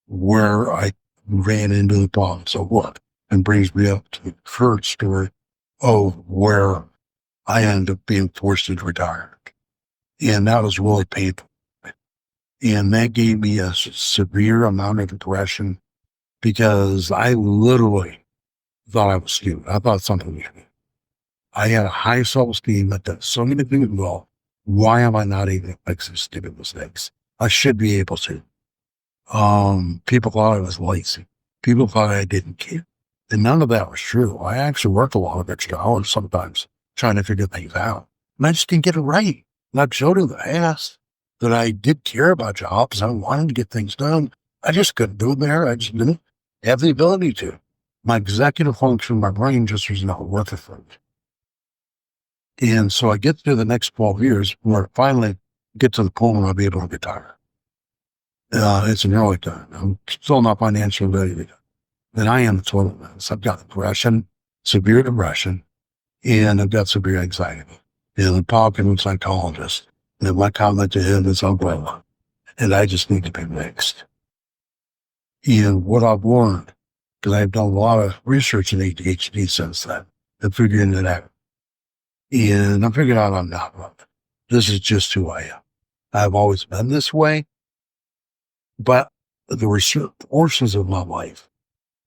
where I ran into the problems of what? And brings me up to the current story of where I ended up being forced into retirement. And that was really painful. And that gave me a severe amount of depression because I literally thought I was stupid. I thought something was wrong. I had a high self-esteem that did so many things well. Why am I not able to fix these stupid mistakes? I should be able to. People thought I was lazy. People thought I didn't care. And none of that was true. I actually worked a lot of extra hours sometimes trying to figure things out. And I just didn't get it right. And I've showed in the past that I did care about jobs. I wanted to get things done. I just couldn't do it there. I just didn't have the ability to. My executive function, my brain just was not worth it for me. And so I get through the next 12 years where I finally get to the point where I'll be able to retire. It's an early time. I'm still not financially ready to go. And I am a total mess. I've got depression, severe depression, and I've got severe anxiety. And I'm talking with a psychologist, and my comment to him is umbrella. And I just need to be fixed. And what I've learned, because I've done a lot of research in ADHD since then, and figuring it out. And I figured out I'm not wrong. This is just who I am. I've always been this way, but there were certain portions of my life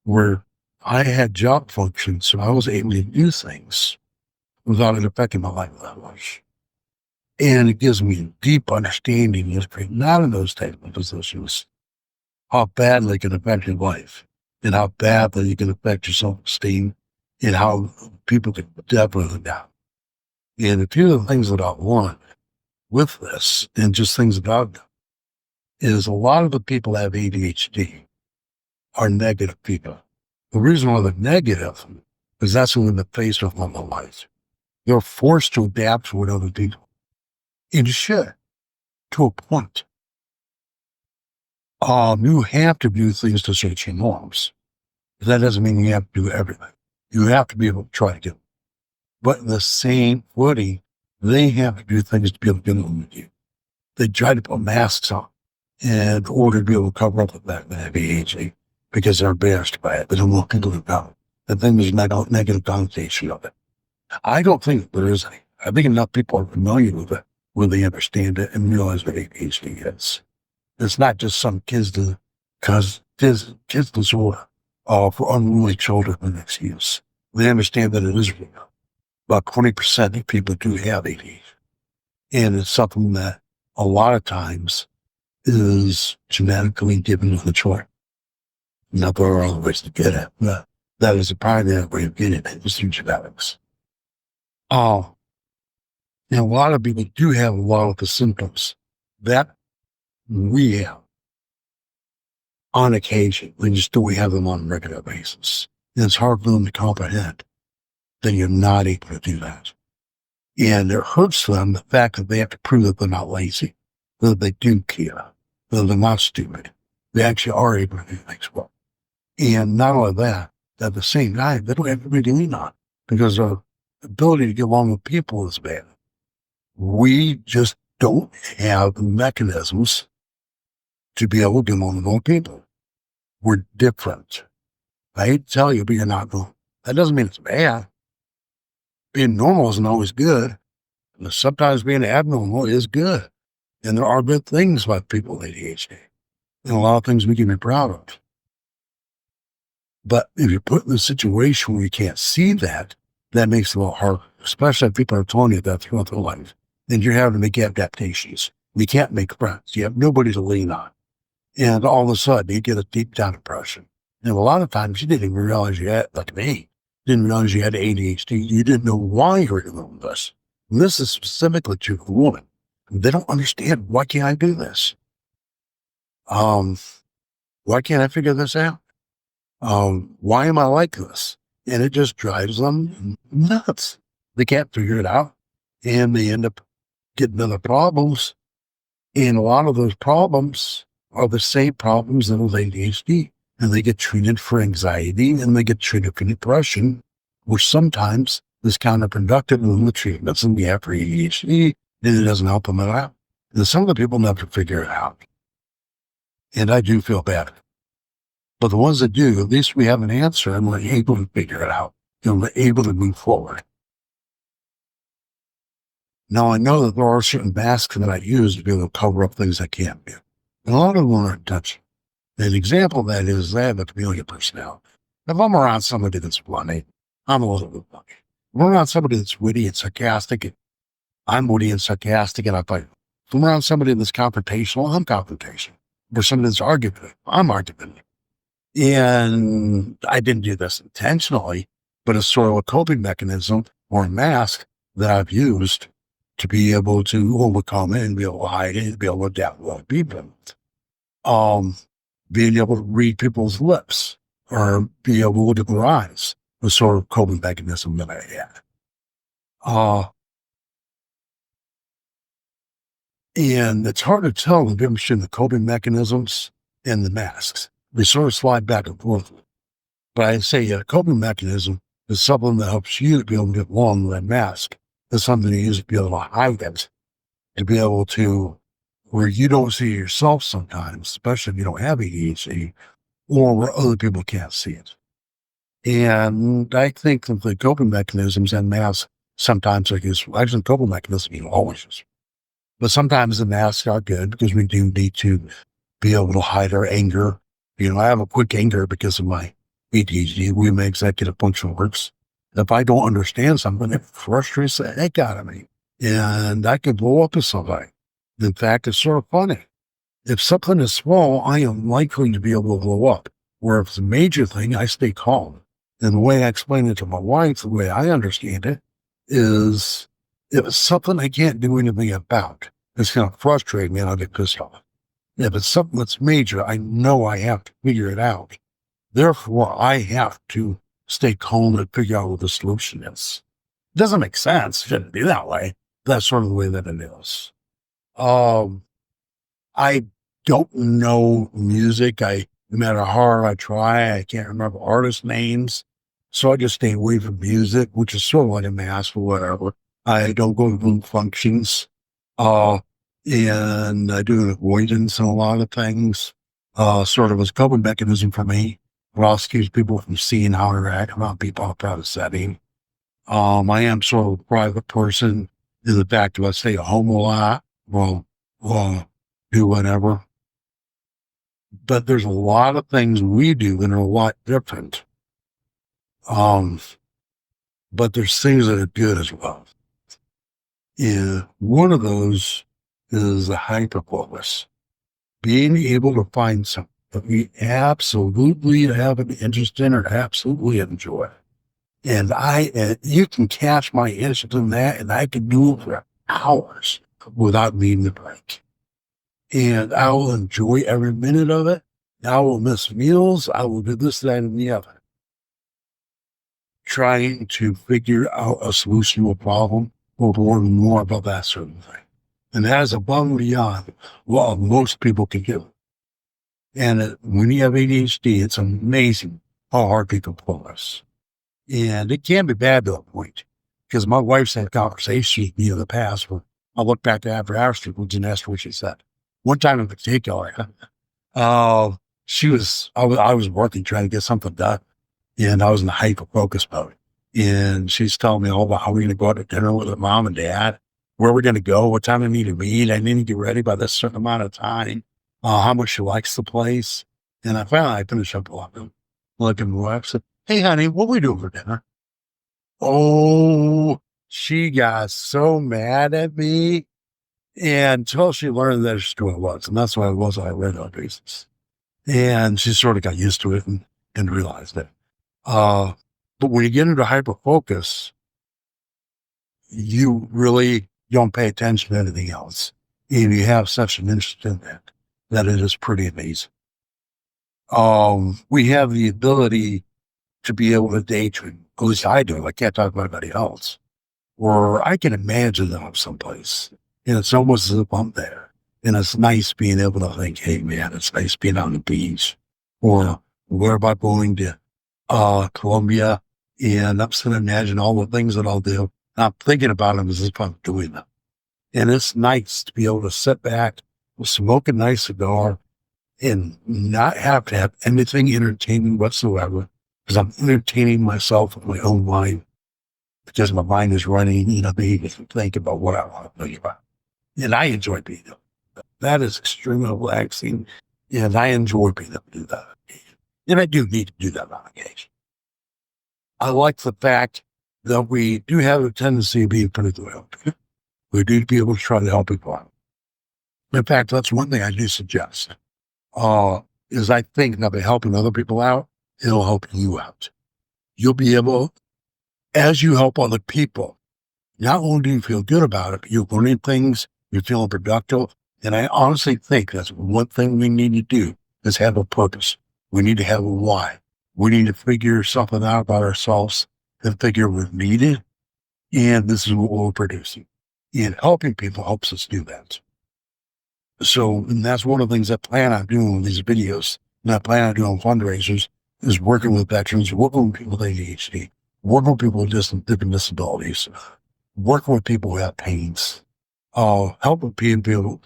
where I had job functions, so I was able to do things without it affecting my life that much. And it gives me a deep understanding of not in those type of positions, how badly it can affect your life and how badly it can affect your self-esteem and how people can definitely down. And a few of the things that I've learned with this and just things about them is a lot of the people have ADHD are negative people. The reason why they're negative is that's when they're faced with normal life. They're forced to adapt to what other people. And you should, to a point. You have to do things to suit your norms. That doesn't mean you have to do everything. You have to be able to try to do it. But in the same footing, they have to do things to be able to get along with you. They try to put masks on in order to be able to cover up the fact that they have ADHD because they're embarrassed by it. They don't want people to know. The thing there's a negative connotation of it. I don't think there is any. I think enough people are familiar with it when they understand it and realize what ADHD is. It's not just some kids disorder for unruly children and excuse. They understand that it is real. About 20% of people do have ADHD. And it's something that a lot of times is genetically given to the children. Now, there are other ways to get it, but that is a primary way of getting it, is through genetics. And a lot of people do have a lot of the symptoms that we have on occasion. We just don't have them on a regular basis. And it's hard for them to comprehend that you're not able to do that. And it hurts them, the fact that they have to prove that they're not lazy, that they do care, that they're not stupid. They actually are able to do things well. And not only that, at the same time, they don't have to really lean on because their ability to get along with people is bad. We just don't have the mechanisms to be able to get along with all people. We're different. I hate to tell you, but you're not normal. That doesn't mean it's bad. Being normal isn't always good. And sometimes being abnormal is good. And there are good things about people with ADHD. And a lot of things we can be proud of. But if you're put in a situation where you can't see that, that makes it a little harder, especially if people are telling you that throughout their life. Then you're having to make adaptations. You can't make friends. You have nobody to lean on. And all of a sudden, you get a deep down depression. And a lot of times, you didn't even realize you had, like me, didn't realize you had ADHD. You didn't know why you were doing this. And this is specifically to the woman. They don't understand, why can't I do this? Why can't I figure this out? Why am I like this? And it just drives them nuts. They can't figure it out. And they end up getting other problems. And a lot of those problems are the same problems that with ADHD. And they get treated for anxiety and they get treated for depression, which sometimes is counterproductive in the treatments and we have for ADHD, and it doesn't help them out. And some of the people never figure it out. And I do feel bad. But the ones that do, at least we have an answer and we're able to figure it out. And we're able to move forward. Now, I know that there are certain masks that I use to be able to cover up things I can't do. And a lot of them are intentional. An example of that is I have a chameleon personality. If I'm around somebody that's funny, I'm a little bit funny. If I'm around somebody that's witty and sarcastic, I'm witty and sarcastic and I fight. If I'm around somebody that's confrontational, I'm confrontational. If somebody that's argumentative, I'm argumentative. And I didn't do this intentionally, but it's sort of a coping mechanism or a mask that I've used to be able to overcome it and be able to hide it and be able to adapt with other people. Being able to read people's lips or be able to look at their eyes was sort of a coping mechanism that I had. And it's hard to tell the difference between the coping mechanisms and the masks. They sort of slide back and forth. But I say a coping mechanism is something that helps you to be able to get along with that mask. It's something you use to be able to hide it, to be able to, where you don't see yourself sometimes, especially if you don't have ADHD, or where other people can't see it. And I think that the coping mechanisms and masks sometimes are useful. Actually, coping mechanisms you always use. But sometimes the masks are good because we do need to be able to hide our anger. You know, I have a quick anger because of my ADHD. We have executive function works. If I don't understand something, it frustrates the heck out of me. And I can blow up at somebody. In fact, it's sort of funny. If something is small, I am likely to be able to blow up. Where if it's a major thing, I stay calm. And the way I explain it to my wife, the way I understand it, is if it's something I can't do anything about, it's going to frustrate me and I'll get pissed off. If it's something that's major, I know I have to figure it out Therefore, I have to stay calm and figure out what the solution is. It doesn't make sense. It shouldn't be that way. That's sort of the way that it is. Um, I don't know music. No matter how hard I try, I can't remember artist names. So I just stay away from music, which is sort of like a mask or whatever. I don't go to group functions. Uh, and I do an avoidance in a lot of things, sort of as a coping mechanism for me. It also keeps people from seeing how I react around people in a private setting. I am sort of a private person in the fact that I stay at home a lot. Well, uh, do whatever. But there's a lot of things we do that are a lot different. Um, but there's things that are good as well. And one of those is the hyperfocus. Being able to find something that we absolutely have an interest in or absolutely enjoy. And you can catch my interest in that, and I can do it for hours without needing a break. And I will enjoy every minute of it. I will miss meals. I will do this, that, and the other. Trying to figure out a solution to a problem or learn more about that certain thing. And that is above and beyond what most people can do. And when you have ADHD, it's amazing how hard people pull us. And it can be bad to a point, because my wife's had conversations with me in the past where I look back after afterwards and asked her what she said. One time in particular, I was working trying to get something done, and I was in the hyper focus mode. And she's telling me all about how we're going to go out to dinner with her mom and dad, where we're going to go, what time I need to meet. I need to get ready by this certain amount of time, how much she likes the place. And I finished up looking at my wife, said, "Hey, honey, what are we doing for dinner?" Oh, she got so mad at me until she learned that it's who it was. And that's what it was. I read on basis. And she sort of got used to it and realized it. But when you get into hyper focus, you really don't pay attention to anything else. And you have such an interest in that it is pretty amazing. We have the ability to be able to daydream. At least I do. I can't talk about anybody else. Or I can imagine them someplace. And it's almost as if I'm there. And it's nice being able to think, hey, man, it's nice being on the beach. Or where about going to Colombia? And I'm sitting imagine all the things that I'll do. And I'm thinking about them as if I'm doing them. And it's nice to be able to sit back, smoke a nice cigar, and not have to have anything entertaining whatsoever, because I'm entertaining myself with my own mind, because my mind is running, me to think about what I want to think about. And I enjoy being able to do that. That is extremely relaxing, and I enjoy being able to do that. And I do need to do that on occasion. I like the fact that we do have a tendency to be pretty loyal. We do be able to try to help people out. In fact, that's one thing I do suggest. Is I think that by helping other people out, it'll help you out. You'll be able, as you help other people, not only do you feel good about it, but you're learning things, you're feeling productive. And I honestly think that's one thing we need to do is have a purpose. We need to have a why. We need to figure something out about ourselves and figure we're needed. And this is what we're producing. And helping people helps us do that. So, and that's one of the things I plan on doing with these videos, and I plan on doing fundraisers, is working with veterans, working with people with ADHD, working with people with different disabilities, working with people who have pains, helping people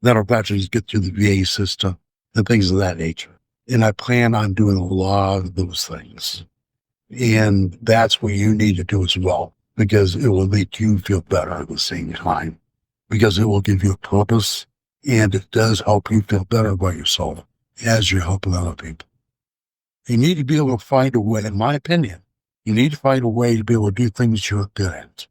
that are veterans get through the VA system and things of that nature. And I plan on doing a lot of those things. And that's what you need to do as well, because it will make you feel better at the same time, because it will give you a purpose, and it does help you feel better about yourself as you're helping other people. You need to be able to find a way, in my opinion, you need to find a way to be able to do things you're good at.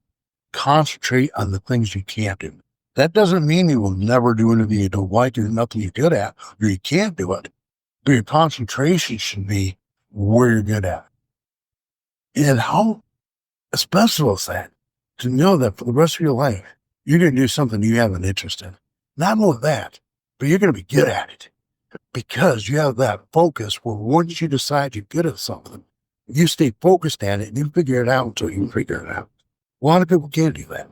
Concentrate on the things you can't do. That doesn't mean you will never do anything you don't like or nothing you're good at, or you can't do it. But your concentration should be where you're good at. And how special is that to know that for the rest of your life, you're going to do something you have an interest in. Not only that, but you're going to be good at it. because you have that focus where once you decide you're good at something, you stay focused at it and you figure it out until you figure it out. A lot of people can't do that,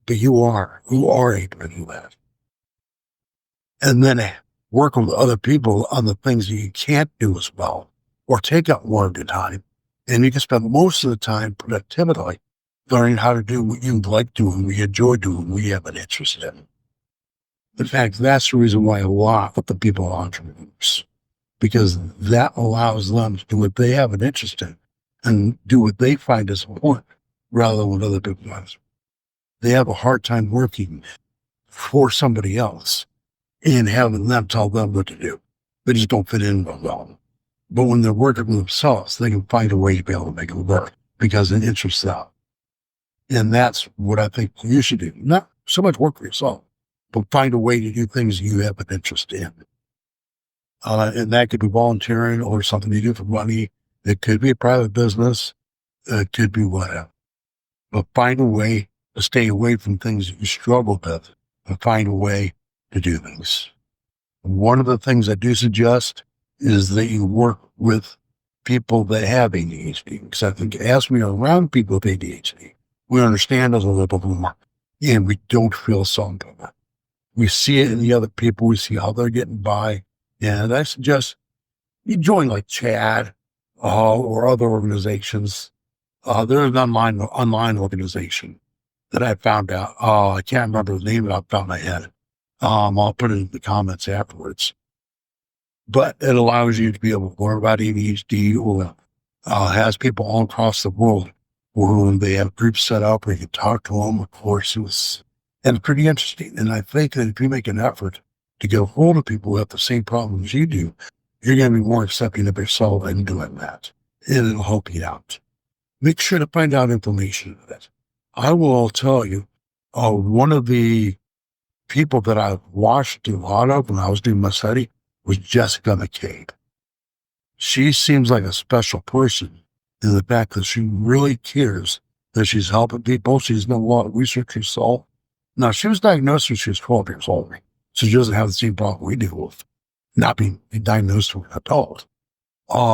but you are able to do that. And then work with other people on the things that you can't do as well, or take up more of your time. And you can spend most of the time productively learning how to do what you like doing, what you enjoy doing, what you have an interest in. In fact, that's the reason why a lot of the people are entrepreneurs, because that allows them to do what they have an interest in and do what they find is important rather than what other people do. They have a hard time working for somebody else and having them tell them what to do. They just don't fit in well. But when they're working for themselves, they can find a way to be able to make it work because it interests them. And that's what I think you should do. Not so much work for yourself, but find a way to do things you have an interest in. And that could be volunteering or something you do for money. It could be a private business. It could be whatever. But find a way to stay away from things that you struggle with and find a way to do things. One of the things I do suggest is that you work with people that have ADHD. Because I think as we are around people with ADHD, we understand it a little bit more and we don't feel so good. We see it in the other people. We see how they're getting by. And I suggest you join like CHAD or other organizations. There's an online organization that I found out. I can't remember the name of it off the top of my head. I'll put it in the comments afterwards. But it allows you to be able to learn about ADHD or has people all across the world where they have groups set up where you can talk to them, of course. And it's pretty interesting. And I think that if you make an effort to get a hold of people who have the same problems you do, you're going to be more accepting of yourself and doing that. And it'll help you out. Make sure to find out information on it. I will tell you, one of the people that I watched a lot of when I was doing my study was Jessica McCabe. She seems like a special person in the fact that she really cares that she's helping people. She's done a lot of research herself. Now, she was diagnosed when she was 12 years old, so she doesn't have the same problem we deal with, not being diagnosed when an adult.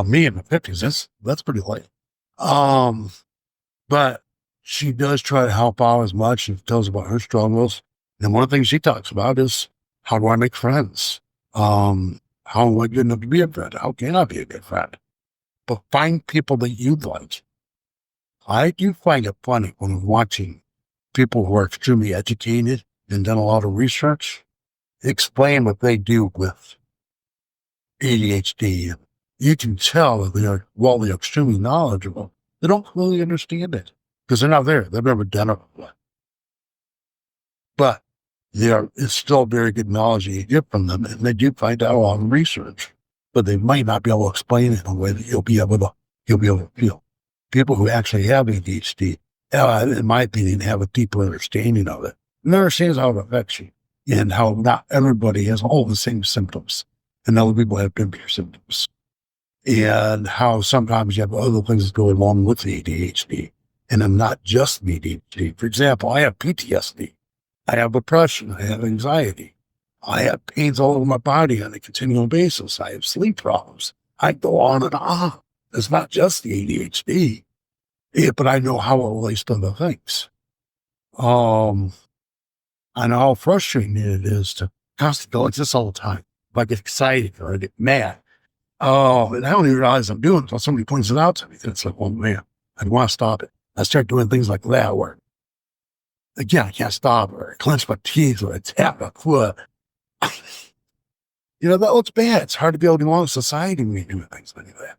Me in my 50s, that's pretty late. But she does try to help out as much and tells about her struggles. And one of the things she talks about is, how do I make friends? How am I good enough to be a friend? How can I be a good friend? But find people that you like. I do find it funny when I'm watching people who are extremely educated and done a lot of research explain what they do with ADHD. You can tell that while they're extremely knowledgeable, they don't really understand it because they're not there. They've never done it before. But it's still very good knowledge that you get from them, and they do find out a lot of research, but they might not be able to explain it in a way that you'll be able to feel. People who actually have ADHD, in my opinion, have a deeper understanding of it and understands how it affects you and how not everybody has all the same symptoms and other people have different symptoms, and how sometimes you have other things that go along with the ADHD and I'm not just the ADHD. For example, I have PTSD. I have depression. I have anxiety. I have pains all over my body on a continual basis. I have sleep problems. I go on and on. It's not just the ADHD, but I know how it relates to other things. I know how frustrating it is to constantly go like this all the time. If I get excited or I get mad. And I don't even realize I'm doing it until somebody points it out to me. And it's like, oh man, I want to stop it. I start doing things like that where, again, I can't stop, or I clench my teeth, or I tap my foot. That looks bad. It's hard to be able to belong in society when you're doing things like that.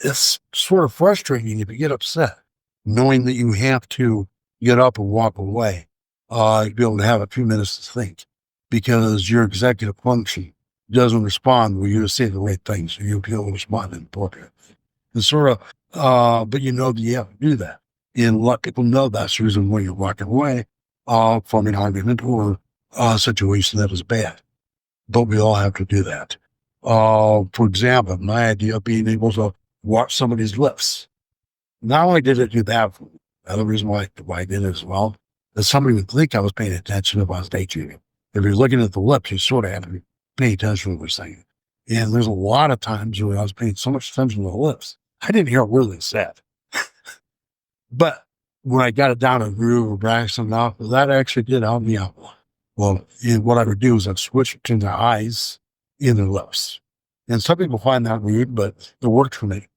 It's sort of frustrating if you get upset, knowing that you have to get up and walk away, to be able to have a few minutes to think, because your executive function doesn't respond when you say the right things, or you'll be able to respond in appropriate. And but you know that you have to do that. And let people know that's the reason why you're walking away from an argument or a situation that is bad. But we all have to do that. For example, my idea of being able to watch somebody's lips. Not only did it do that, the other reason why I did it as well, is somebody would think I was paying attention if I was daydreaming. If you're looking at the lips, you sort of have to be pay attention to what we're saying. And there's a lot of times where I was paying so much attention to the lips, I didn't hear a word they said. But when I got it down to groove or brax enough, that actually did help me out. Well, what I would do is I'd switch between their eyes and their lips. And some people find that weird, but it worked for me.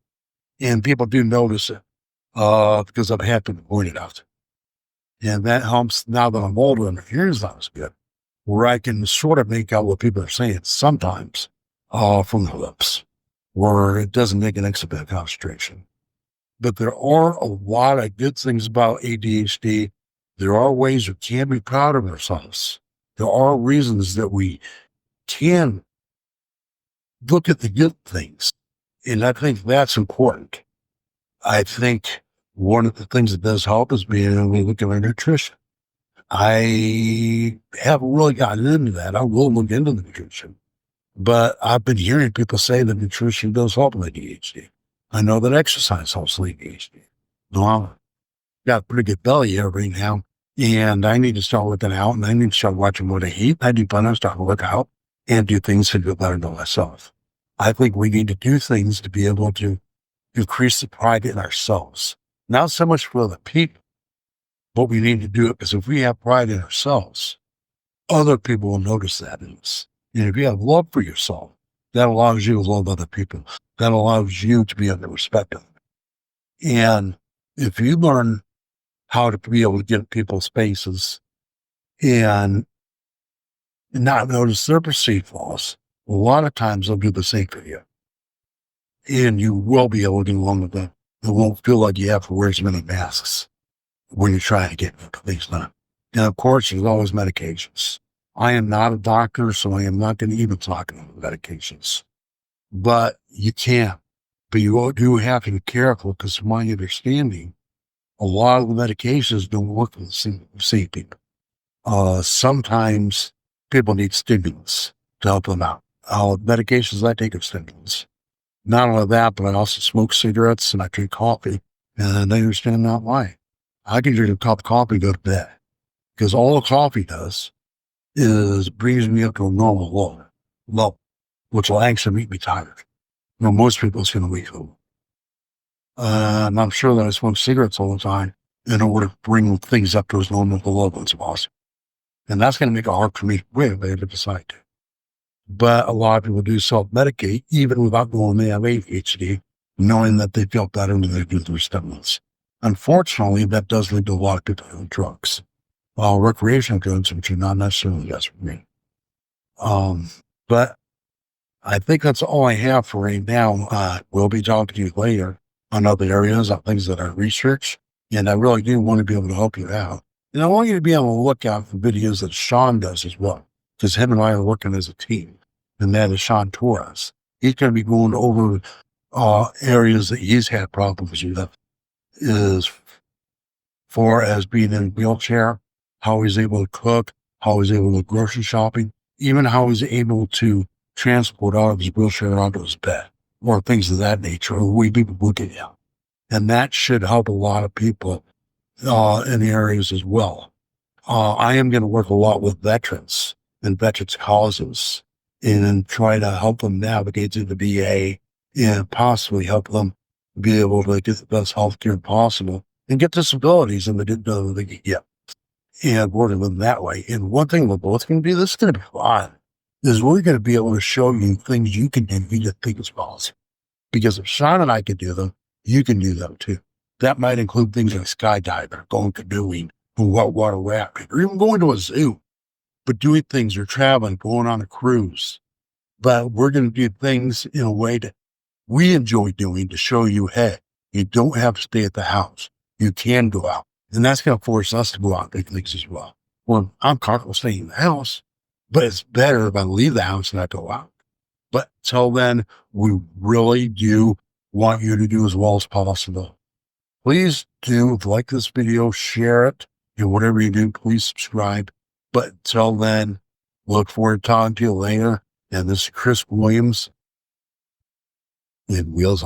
And people do notice it because I've had people point it out. And that helps now that I'm older and my hearing's not as good, where I can sort of make out what people are saying sometimes from the lips, where it doesn't make an extra bit of concentration. But there are a lot of good things about ADHD. There are ways we can be proud of ourselves. There are reasons that we can look at the good things. And I think that's important. I think one of the things that does help is being able to look at our nutrition. I haven't really gotten into that. I will look into the nutrition. But I've been hearing people say that nutrition does help with ADHD. I know that exercise helps with ADHD. Well, I've got a pretty good belly right now, and I need to start working out, and I need to start watching what I eat. I do plan on starting to work out and do things to do better to myself. I think we need to do things to be able to increase the pride in ourselves. Not so much for other people, but we need to do it because if we have pride in ourselves, other people will notice that in us. And if you have love for yourself, that allows you to love other people. That allows you to be able to respect them. And if you learn how to be able to get in people's faces and not notice their perceived flaws, a lot of times they'll do the same for you. And you will be able to get along with them. It won't feel like you have to wear as many masks when you're trying to get things done. And of course, there's always medications. I am not a doctor, so I am not going to even talk about medications. But you can. But you do have to be careful because from my understanding, a lot of the medications don't work for the same people. Sometimes people need stimulants to help them out. Medications I take are stimulants. Not only that, but I also smoke cigarettes and I drink coffee. And I understand not why. I can drink a cup of coffee and go to bed. Because all the coffee does is brings me up to a normal low, which will actually make me tired. You know, most people it's going to wake up. And I'm sure that I smoke cigarettes all the time in order to bring things up to as normal level as possible. And that's going to make it hard for me to quit if I ever decide to. But a lot of people do self-medicate, even without knowing they have ADHD, knowing that they feel better when they do their stimulants. Unfortunately, that does lead to a lot of people doing drugs. Recreational drugs, which are not necessarily best for me. But I think that's all I have for right now. We'll be talking to you later on other areas, on things that I research, and I really do want to be able to help you out. And I want you to be able to look out for videos that Sean does as well, because him and I are working as a team, and that is Sean Torres. He's going to be going over areas that he's had problems with, as far as being in a wheelchair, how he's able to cook, how he's able to grocery shopping, even how he's able to transport out of his wheelchair onto his bed, or things of that nature, or we people look at him. And that should help a lot of people in the areas as well. I am going to work a lot with veterans and veterans causes and try to help them navigate through the VA and possibly help them be able to get the best health care possible and get disabilities and they didn't know they could get. And working with them that way. And one thing we're both going to do, this is going to be fun, is we're going to be able to show you things you can do you just think is possible. Because if Sean and I can do them, you can do them too. That might include things like skydiving, going canoeing, whitewater rafting, or even going to a zoo. But doing things or traveling, going on a cruise. But we're going to do things in a way that we enjoy doing to show you, hey, you don't have to stay at the house. You can go out. And that's going to force us to go out and do things as well. Well, I'm comfortable staying in the house, but it's better if I leave the house and I go out. But till then, we really do want you to do as well as possible. Please do like this video, share it, and whatever you do, please subscribe. But until then, look forward to talking to you later. And this is Chris Williams, and Wheels On.